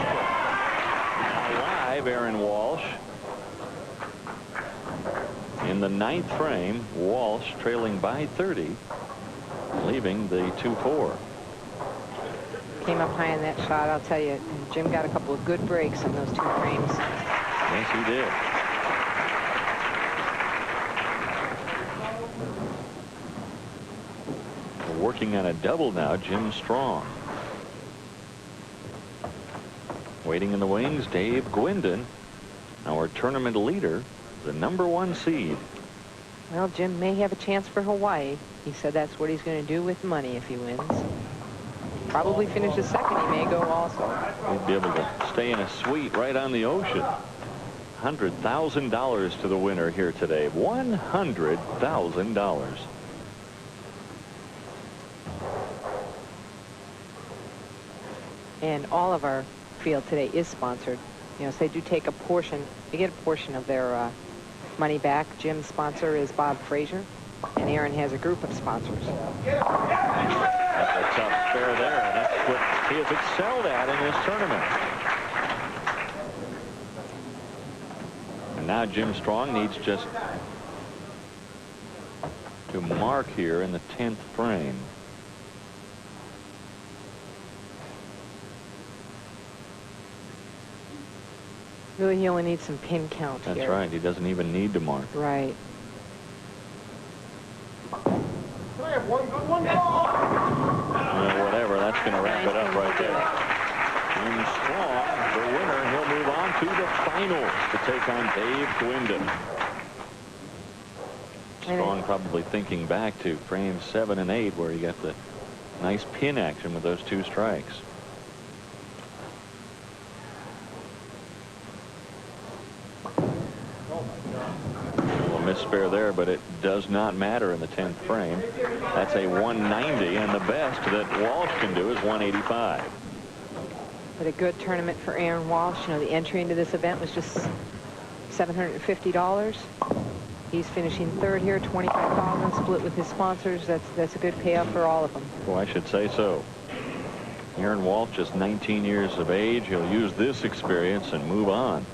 Now live, Aaron Walsh. In the 9th frame, Walsh trailing by 30, leaving the 2-4. Came up high in that shot, I'll tell you. Jim got a couple of good breaks in those 2 frames. Yes, he did. Working on a double now, Jim Strong. Waiting in the wings, Dave Guindon, our tournament leader, the #1 seed. Well, Jim may have a chance for Hawaii. He said that's what he's going to do with money if he wins. Probably finish the second. He may go also. He'd be able to stay in a suite right on the ocean. $100,000 to the winner here today. $100,000. And all of our field today is sponsored. You know, so they do take a portion. They get a portion of their money back. Jim's sponsor is Bob Frazier, and Aaron has a group of sponsors. That's a tough spare there, and that's what he has excelled at in this tournament. And now Jim Strong needs just to mark here in the 10th frame. Really, he only needs some pin count here. That's right. He doesn't even need to mark. Right. Can I have one good one? Whatever. That's going to wrap it up right there. Jim Strong, the winner. He'll move on to the finals to take on Dave Guindon. Strong probably thinking back to frames 7 and 8 where he got the nice pin action with those 2 strikes. Spare there, but it does not matter in the 10th frame. That's a 190, and the best that Walsh can do is 185. But a good tournament for Aaron Walsh. You know, the entry into this event was just $750. He's finishing 3rd here, $25,000 split with his sponsors. That's a good payoff for all of them. Well, I should say so. Aaron Walsh, just 19 years of age. He'll use this experience and move on.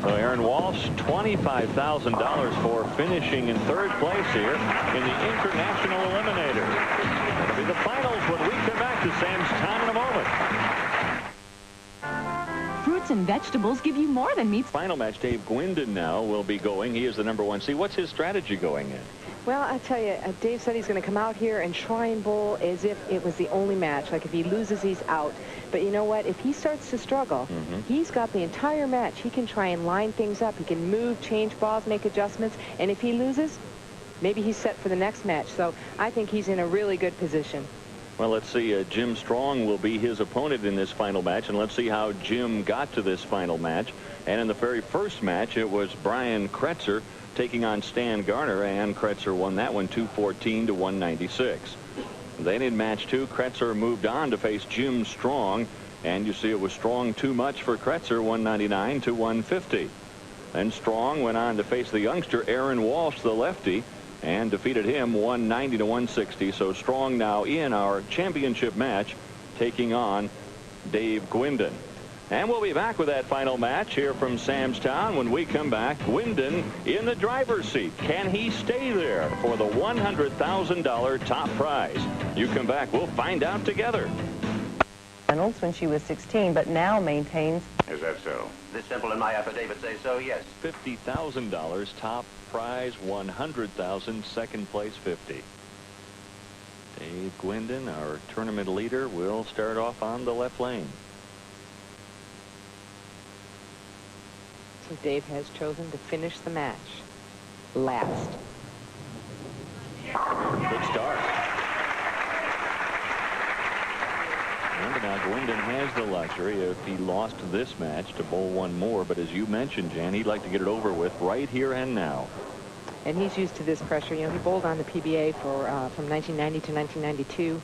So Aaron Walsh, $25,000 for finishing in 3rd place here in the International Eliminator. It'll be the finals when we come back to Sam's Town in a moment. Fruits and vegetables give you more than meats. Final match, Dave Guindon now will be going. He is the #1 seed. What's his strategy going in? Well, I tell you, Dave said he's going to come out here and try and bowl as if it was the only match. Like if he loses, he's out. But you know what? If he starts to struggle, he's got the entire match. He can try and line things up. He can move, change balls, make adjustments. And if he loses, maybe he's set for the next match. So I think he's in a really good position. Well, let's see. Jim Strong will be his opponent in this final match. And let's see how Jim got to this final match. And in the very first match, it was Brian Kretzer taking on Stan Garner, and Kretzer won that one 214 to 196. Then in match 2, Kretzer moved on to face Jim Strong, and you see it was Strong too much for Kretzer, 199 to 150. Then Strong went on to face the youngster Aaron Walsh, the lefty, and defeated him 190 to 160. So Strong now in our championship match taking on Dave Guindon. And we'll be back with that final match here from Sam's Town when we come back. Guindon in the driver's seat. Can he stay there for the $100,000 top prize? You come back, we'll find out together. When she was 16, but now maintains. Is that so? This simple in my affidavit say so, yes. $50,000 top prize, $100,000 second place 50. Dave Guindon, our tournament leader, will start off on the left lane. So Dave has chosen to finish the match last. Good start. Remember now, Guindon has the luxury, if he lost this match, to bowl one more. But as you mentioned, Jan, he'd like to get it over with right here and now. And he's used to this pressure. You know, he bowled on the PBA for from 1990 to 1992.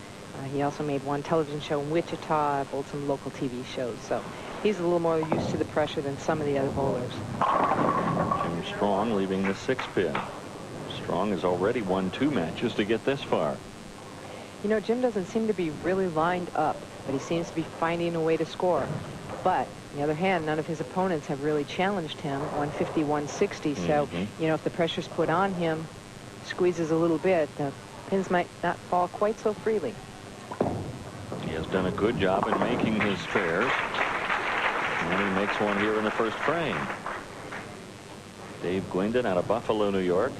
He also made one television show in Wichita, bowled some local TV shows. So he's a little more used to the pressure than some of the other bowlers. Jim Strong leaving the 6th pin. Strong has already won 2 matches to get this far. You know, Jim doesn't seem to be really lined up, but he seems to be finding a way to score. But on the other hand, none of his opponents have really challenged him, 150, 160. So, you know, if the pressure's put on him, squeezes a little bit, the pins might not fall quite so freely. He has done a good job in making his spares. And he makes one here in the first frame. Dave Guindon out of Buffalo, New York.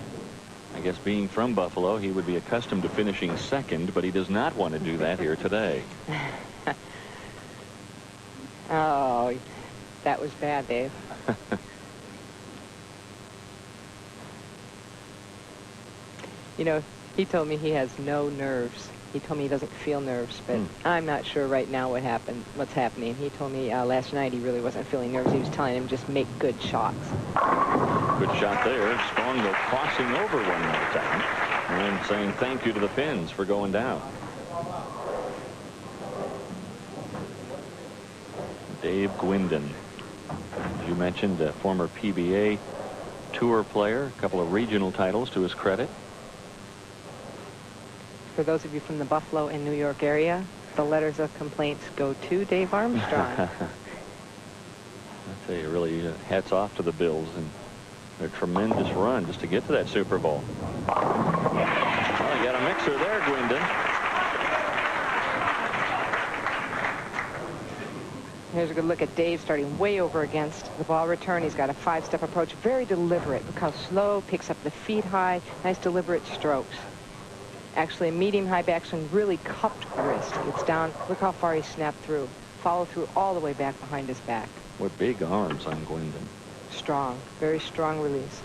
I guess being from Buffalo, he would be accustomed to finishing second, but he does not want to do that here today. Oh, that was bad, Dave. You know, he told me he has no nerves. He told me he doesn't feel nerves, but I'm not sure right now what's happening. He told me last night he really wasn't feeling nerves. He was telling him just make good shots. Good shot there. Strong though crossing over one more time and saying thank you to the pins for going down. Dave Guindon, as you mentioned, a former PBA tour player, a couple of regional titles to his credit. For those of you from the Buffalo and New York area, the letters of complaints go to Dave Armstrong. I tell you, really, hats off to the Bills and their tremendous run just to get to that Super Bowl. Well, you got a mixer there, Guindon. Here's a good look at Dave starting way over against the ball return. He's got a 5-step approach, very deliberate. Look how slow, picks up the feet high, nice deliberate strokes. Actually, a medium-high backswing, really cupped wrist. It's down. Look how far he snapped through. Follow through all the way back behind his back. What big arms on Guindon. Strong, very strong release.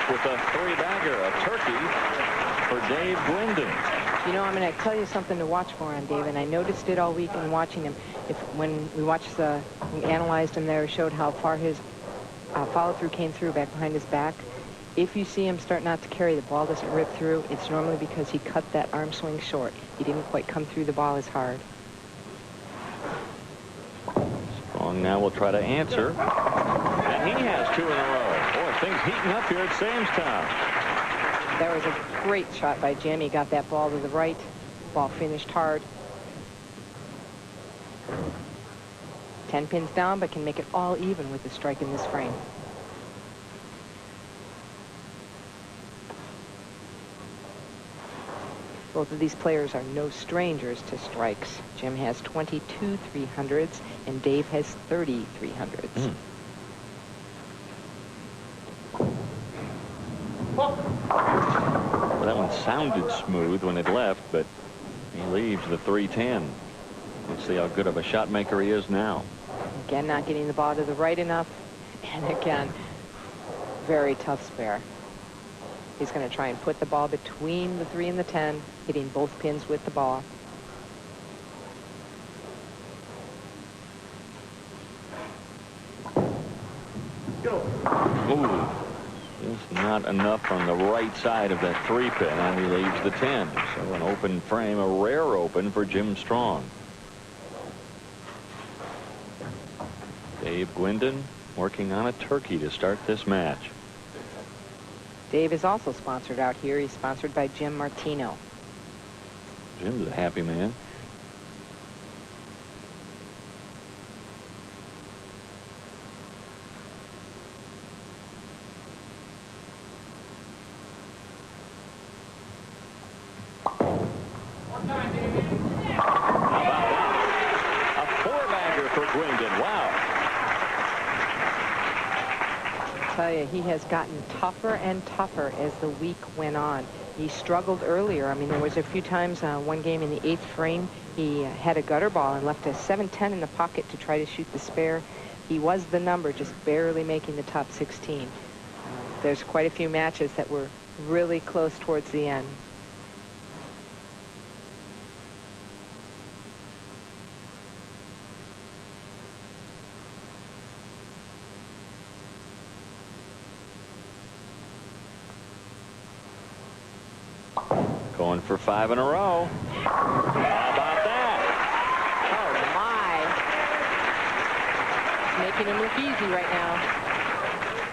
With a three-bagger, a turkey for Dave Guindon. You know, I'm going to tell you something to watch for on Dave, and I noticed it all week in watching him. When we analyzed him there, showed how far his follow-through came through back behind his back. If you see him start not to carry, the ball doesn't rip through, it's normally because he cut that arm swing short. He didn't quite come through the ball as hard. Strong now will try to answer. And he has 2 in a row. Boy, things heating up here at Samestown. That was a great shot by Jim. He got that ball to the right. Ball finished hard. 10 pins down, but can make it all even with the strike in this frame. Both of these players are no strangers to strikes. Jim has 22 300s, and Dave has 30 300s. Well, that one sounded smooth when it left, but he leaves the 310. Let's see how good of a shot maker he is now. Again, not getting the ball to the right enough. And again, very tough spare. He's going to try and put the ball between the 3 and the 10, hitting both pins with the ball. Ooh. Just not enough on the right side of that 3-pin, and he leaves the 10. So an open frame, a rare open for Jim Strong. Dave Guindon working on a turkey to start this match. Dave is also sponsored out here. He's sponsored by Jim Martino. Jim's a happy man. He has gotten tougher and tougher as the week went on. He struggled earlier. I mean, there was a few times, one game in the 8th frame, he had a gutter ball and left a 7-10 in the pocket to try to shoot the spare. He was the number, just barely making the top 16. There's quite a few matches that were really close towards the end. Going for 5 in a row. How about that? Oh, my. It's making him look easy right now.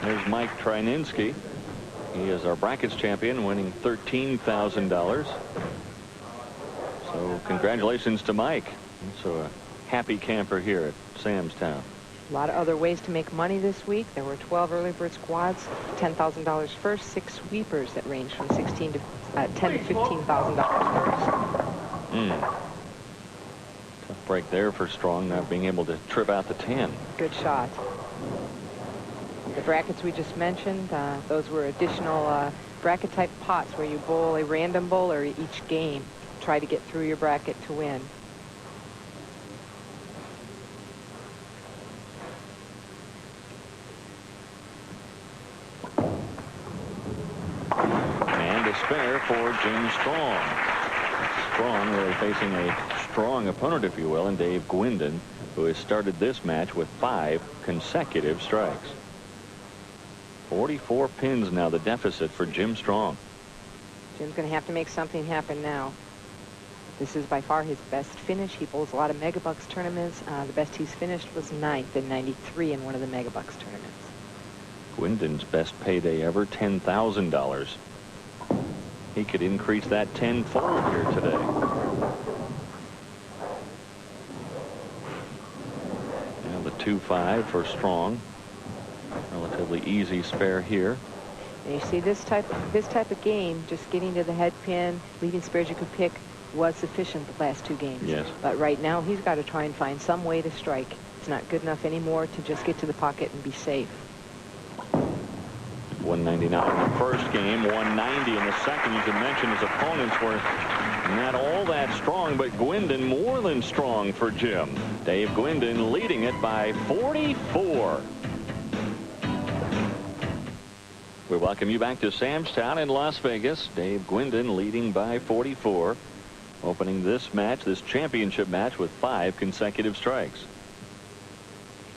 There's Mike Trininski. He is our brackets champion, winning $13,000. So congratulations to Mike. So a happy camper here at Sam's Town. A lot of other ways to make money this week. There were 12 early bird squads, $10,000 first, 6 sweepers that range from $10,000 to $15,000 first. Tough break there for Strong, not being able to trip out the 10. Good shot. The brackets we just mentioned, those were additional bracket type pots where you bowl a random bowler each game. Try to get through your bracket to win. And a spare for Jim Strong. Strong really facing a strong opponent, if you will, in Dave Guindon, who has started this match with 5 consecutive strikes. 44 pins now, the deficit for Jim Strong. Jim's going to have to make something happen now. This is by far his best finish. He bowls a lot of Megabucks tournaments. The best he's finished was 9th in '93 in one of the Megabucks tournaments. Guindon's best payday ever, $10,000. He could increase that tenfold here today. Now the 2-5 for Strong. Relatively easy spare here. And you see this type of game, just getting to the head pin, leaving spares you could pick, was sufficient the last 2 games. Yes. But right now he's got to try and find some way to strike. It's not good enough anymore to just get to the pocket and be safe. 199 in the first game, 190 in the second. You can mention his opponents were not all that strong, but Guindon more than strong for Jim. Dave Guindon leading it by 44. We welcome you back to Sam's Town in Las Vegas. Dave Guindon leading by 44. Opening this match, this championship match, with 5 consecutive strikes.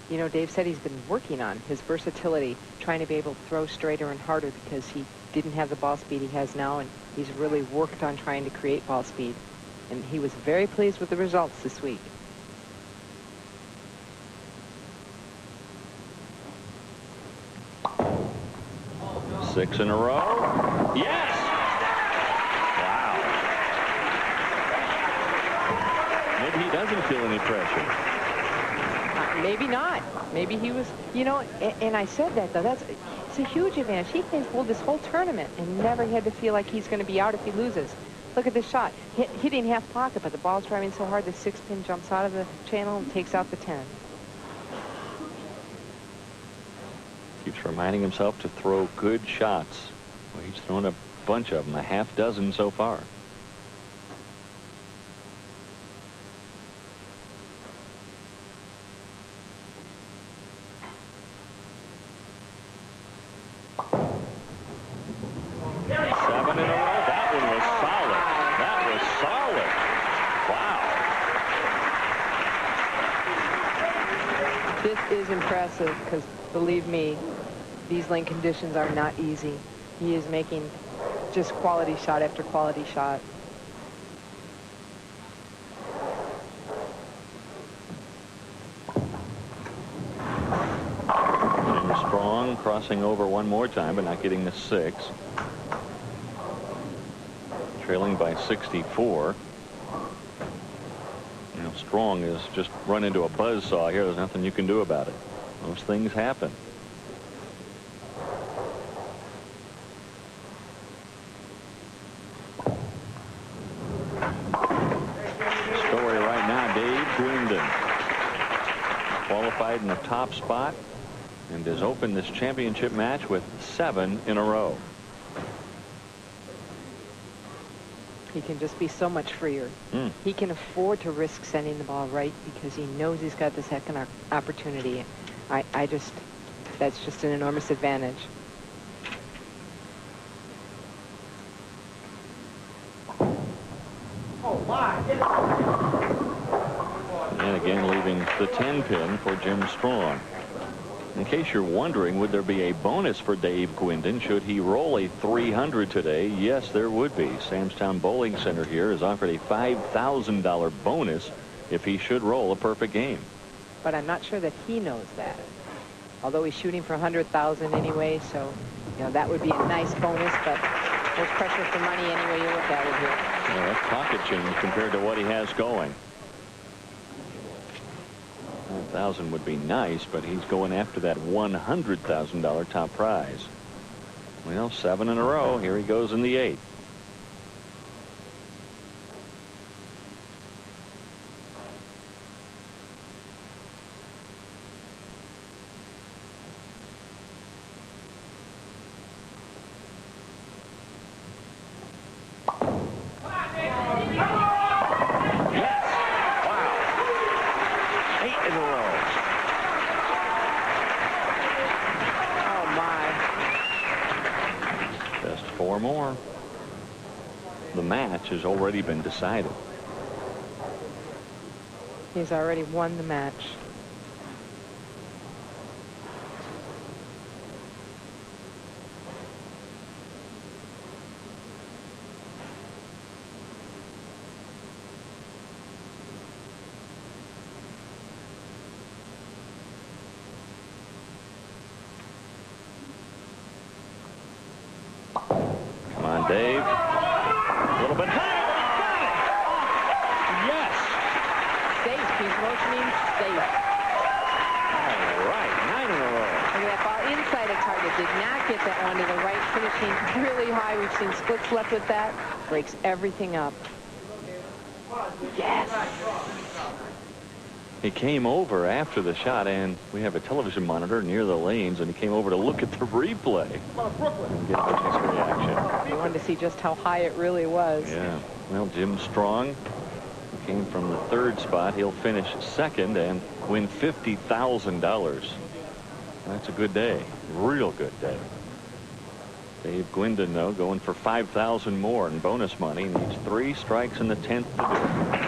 You know, Dave said he's been working on his versatility, trying to be able to throw straighter and harder because he didn't have the ball speed he has now, and he's really worked on trying to create ball speed. And he was very pleased with the results this week. Six in a row. Yes! Wow. Maybe he doesn't feel any pressure. Maybe not. Maybe he was, you know, and I said that, though. It's a huge advantage. He can hold this whole tournament and never had to feel like he's going to be out if he loses. Look at this shot. Hitting half pocket, but the ball's driving so hard the 6-pin jumps out of the channel and takes out the 10. Keeps reminding himself to throw good shots. Well, he's thrown a bunch of them, a half dozen so far. Seven in a row. That one was solid. That was solid. Wow. This is impressive because, believe me, these lane conditions are not easy. He is making just quality shot after quality shot. Jim Strong crossing over one more time, but not getting the 6. Trailing by 64. Now Strong has just run into a buzzsaw here. There's nothing you can do about it. Those things happen. Story right now, Dave Guindon qualified in the top spot and has opened this championship match with 7 in a row. He can just be so much freer. He can afford to risk sending the ball right because he knows he's got the second opportunity. That's just an enormous advantage. And again, leaving the 10 pin for Jim Strong. In case you're wondering, would there be a bonus for Dave Guindon should he roll a 300 today? Yes, there would be. Samstown Bowling Center here has offered a $5,000 bonus if he should roll a perfect game. But I'm not sure that he knows that. Although he's shooting for 100,000 anyway, so that would be a nice bonus. But there's pressure for money any way you look at it here. Well, that's pocket change compared to what he has going. 1,000 would be nice, but he's going after that $100,000 top prize. Well, 7 in a row. Here he goes in the 8th. More. The match has already been decided. He's already won the match. Dave, a little bit high. Got it. Yes. Safe. He's motioning safe. All right. 9 in a row. Look at that ball inside a target. Did not get that one to the right. Finishing really high. We've seen splits left with that. Breaks everything up. Yes. He came over after the shot, and we have a television monitor near the lanes, and he came over to look at the replay and get his reaction. You wanted to see just how high it really was. Yeah. Well, Jim Strong came from the 3rd spot. He'll finish 2nd and win $50,000. That's a good day. Real good day. Dave Guindon, though, going for $5,000 more in bonus money. Needs 3 strikes in the 10th to do it.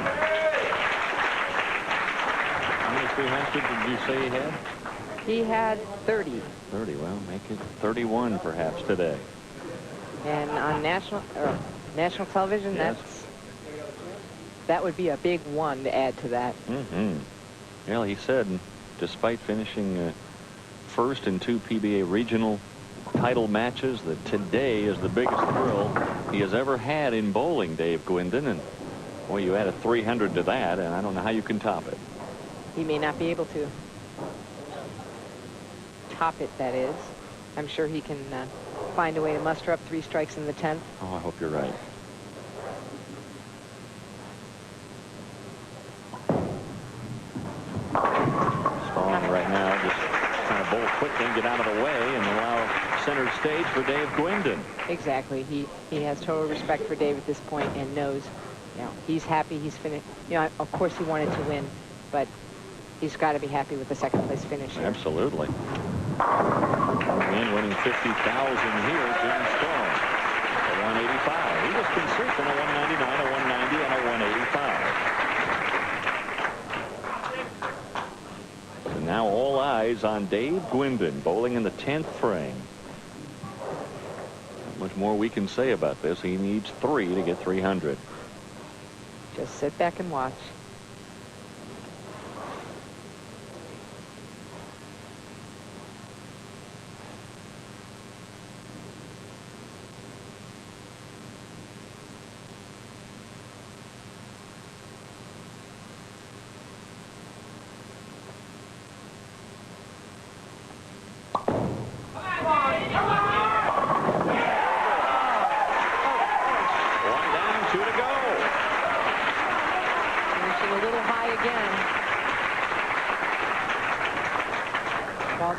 300 did you say he had? He had 30. 30. Well, make it 31 perhaps today. And on national television, yes. that would be a big one to add to that. Well, he said, despite finishing first in 2 PBA regional title matches, that today is the biggest thrill he has ever had in bowling, Dave Guindon. And boy, you add a 300 to that, and I don't know how you can top it. He may not be able to top it, that is. I'm sure he can find a way to muster up 3 strikes in the 10th. Oh, I hope you're right. Strong right now, just trying to bowl quickly and get out of the way and allow center stage for Dave Guindon. Exactly. He has total respect for Dave at this point and knows, he's happy he's finished. Of course he wanted to win, but he's got to be happy with the 2nd place finish here. Absolutely. And winning $50,000 here, Jim Strong. A 185. He was consistent, a 199, a 190, and a 185. So now all eyes on Dave Guindon, bowling in the 10th frame. Not much more we can say about this. He needs 3 to get 300. Just sit back and watch.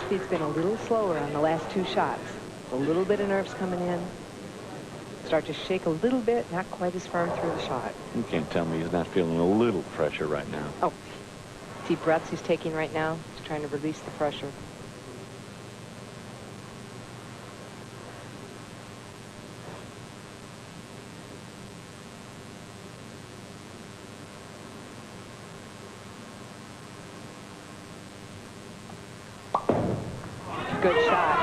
He's been a little slower on the last 2 shots. A little bit of nerves coming in. Start to shake a little bit, not quite as firm through the shot. You can't tell me he's not feeling a little pressure right now. Oh, deep breaths he's taking right now. He's trying to release the pressure. good shot.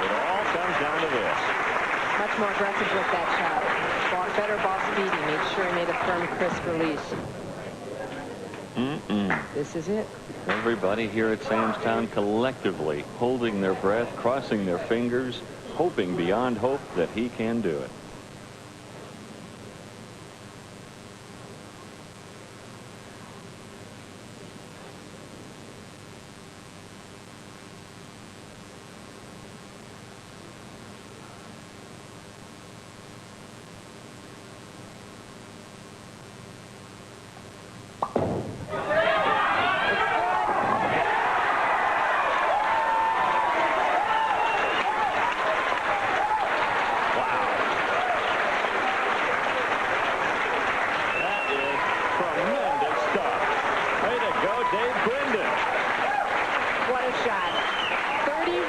It all comes down to this. Much more aggressive with that shot. Better ball speed. He made sure he made a firm, crisp release. This is it. Everybody here at Samstown collectively holding their breath, crossing their fingers, hoping beyond hope that he can do it. Dave Guindon. What a shot. 31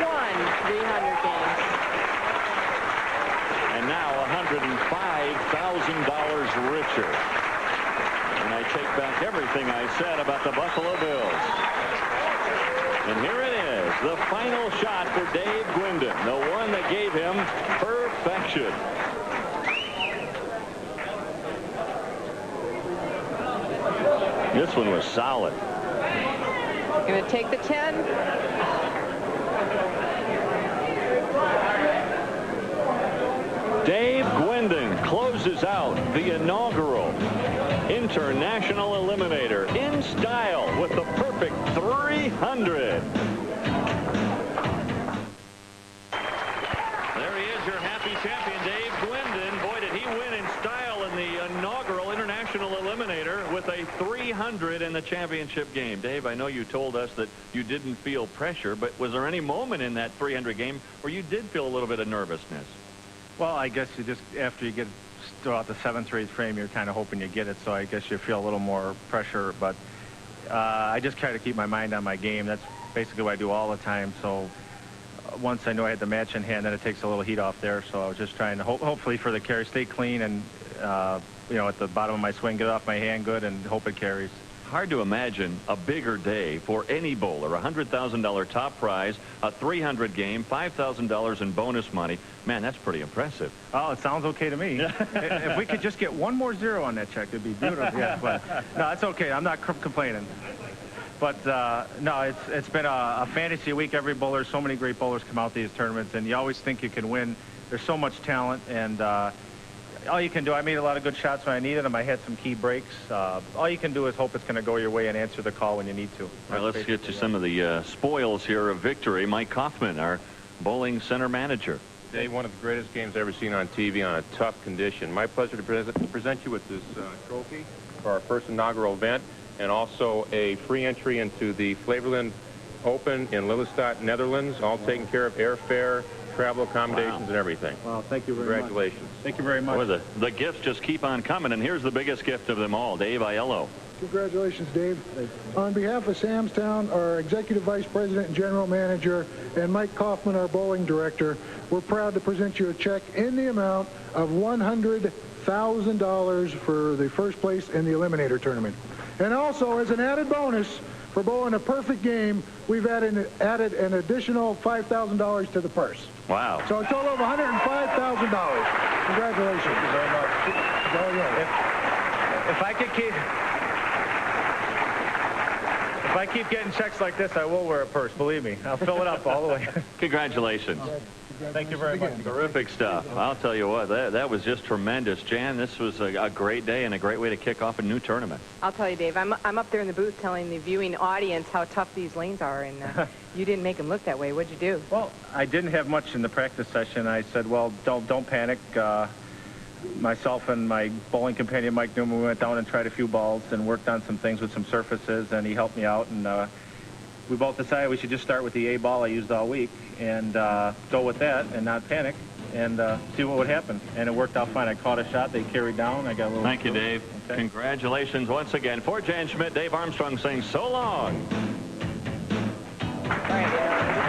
300 games. And now $105,000 richer. And I take back everything I said about the Buffalo Bills. And here it is, the final shot for Dave Guindon, the one that gave him perfection. This one was solid. Going to take the 10. Dave Guindon closes out the inaugural International Eliminator in style with the perfect 300. There he is, your happy champion, Dave Guindon. Boy, did he win in style in the inaugural International Eliminator with a 300 in the championship game. Dave, I know you told us that you didn't feel pressure, but was there any moment in that 300 game where you did feel a little bit of nervousness? Well, I guess you just, after you get throughout the 7th or 8th frame, you're kind of hoping you get it, so I guess you feel a little more pressure, but I just try to keep my mind on my game. That's basically what I do all the time, so once I know I had the match in hand, then it takes a little heat off there, so I was just trying to hopefully for the carry, stay clean and, you know, at the bottom of my swing, get it off my hand good and hope it carries. Hard to imagine a bigger day for any bowler. A $100,000 top prize, a 300 game, $5,000 in bonus money. Man, that's pretty impressive. Oh, it sounds okay to me. If we could just get one more zero on that check, it'd be beautiful. Yeah, but no, it's okay. I'm not complaining. But no, it's been a fantasy week. Every bowler, so many great bowlers come out to these tournaments, and you always think you can win. There's so much talent, and all you can do, I made a lot of good shots when I needed them. I had some key breaks. All you can do is hope it's going to go your way and answer the call when you need to. All right, let's get to some of the spoils here of victory. Mike Kaufman, our bowling center manager. Dave, one of the greatest games I've ever seen on TV on a tough condition. My pleasure to present you with this trophy for our first inaugural event, and also a free entry into the Flevoland Open in Lelystad, Netherlands, all taken care of, airfare, travel accommodations, and everything. Well, thank you very much. Congratulations. Thank you very much. Boy, the gifts just keep on coming, and here's the biggest gift of them all, Dave Aiello. Congratulations, Dave. On behalf of Samstown, our Executive Vice President and General Manager, and Mike Kaufman, our bowling director, we're proud to present you a check in the amount of $100,000 for the first place in the Eliminator tournament. And also, as an added bonus, for bowling a perfect game, we've added an additional $5,000 to the purse. Wow. So a total of $105,000. Congratulations. Thank you very much. If I keep getting checks like this, I will wear a purse, believe me. I'll fill it up all the way. Congratulations. Thank you very much. Terrific stuff. I'll tell you what, that was just tremendous. Jan, this was a great day and a great way to kick off a new tournament. I'll tell you, Dave, I'm up there in the booth telling the viewing audience how tough these lanes are, and you didn't make them look that way. What'd you do? Well, I didn't have much in the practice session. I said, well, don't panic. Myself and my bowling companion, Mike Newman, we went down and tried a few balls and worked on some things with some surfaces, and he helped me out, and we both decided we should just start with the A ball I used all week and go with that and not panic and see what would happen. And it worked out fine. I caught a shot. They carried down. I got a little... Thank you, Dave. Okay. Congratulations once again. For Jan Schmidt, Dave Armstrong saying so long. All right.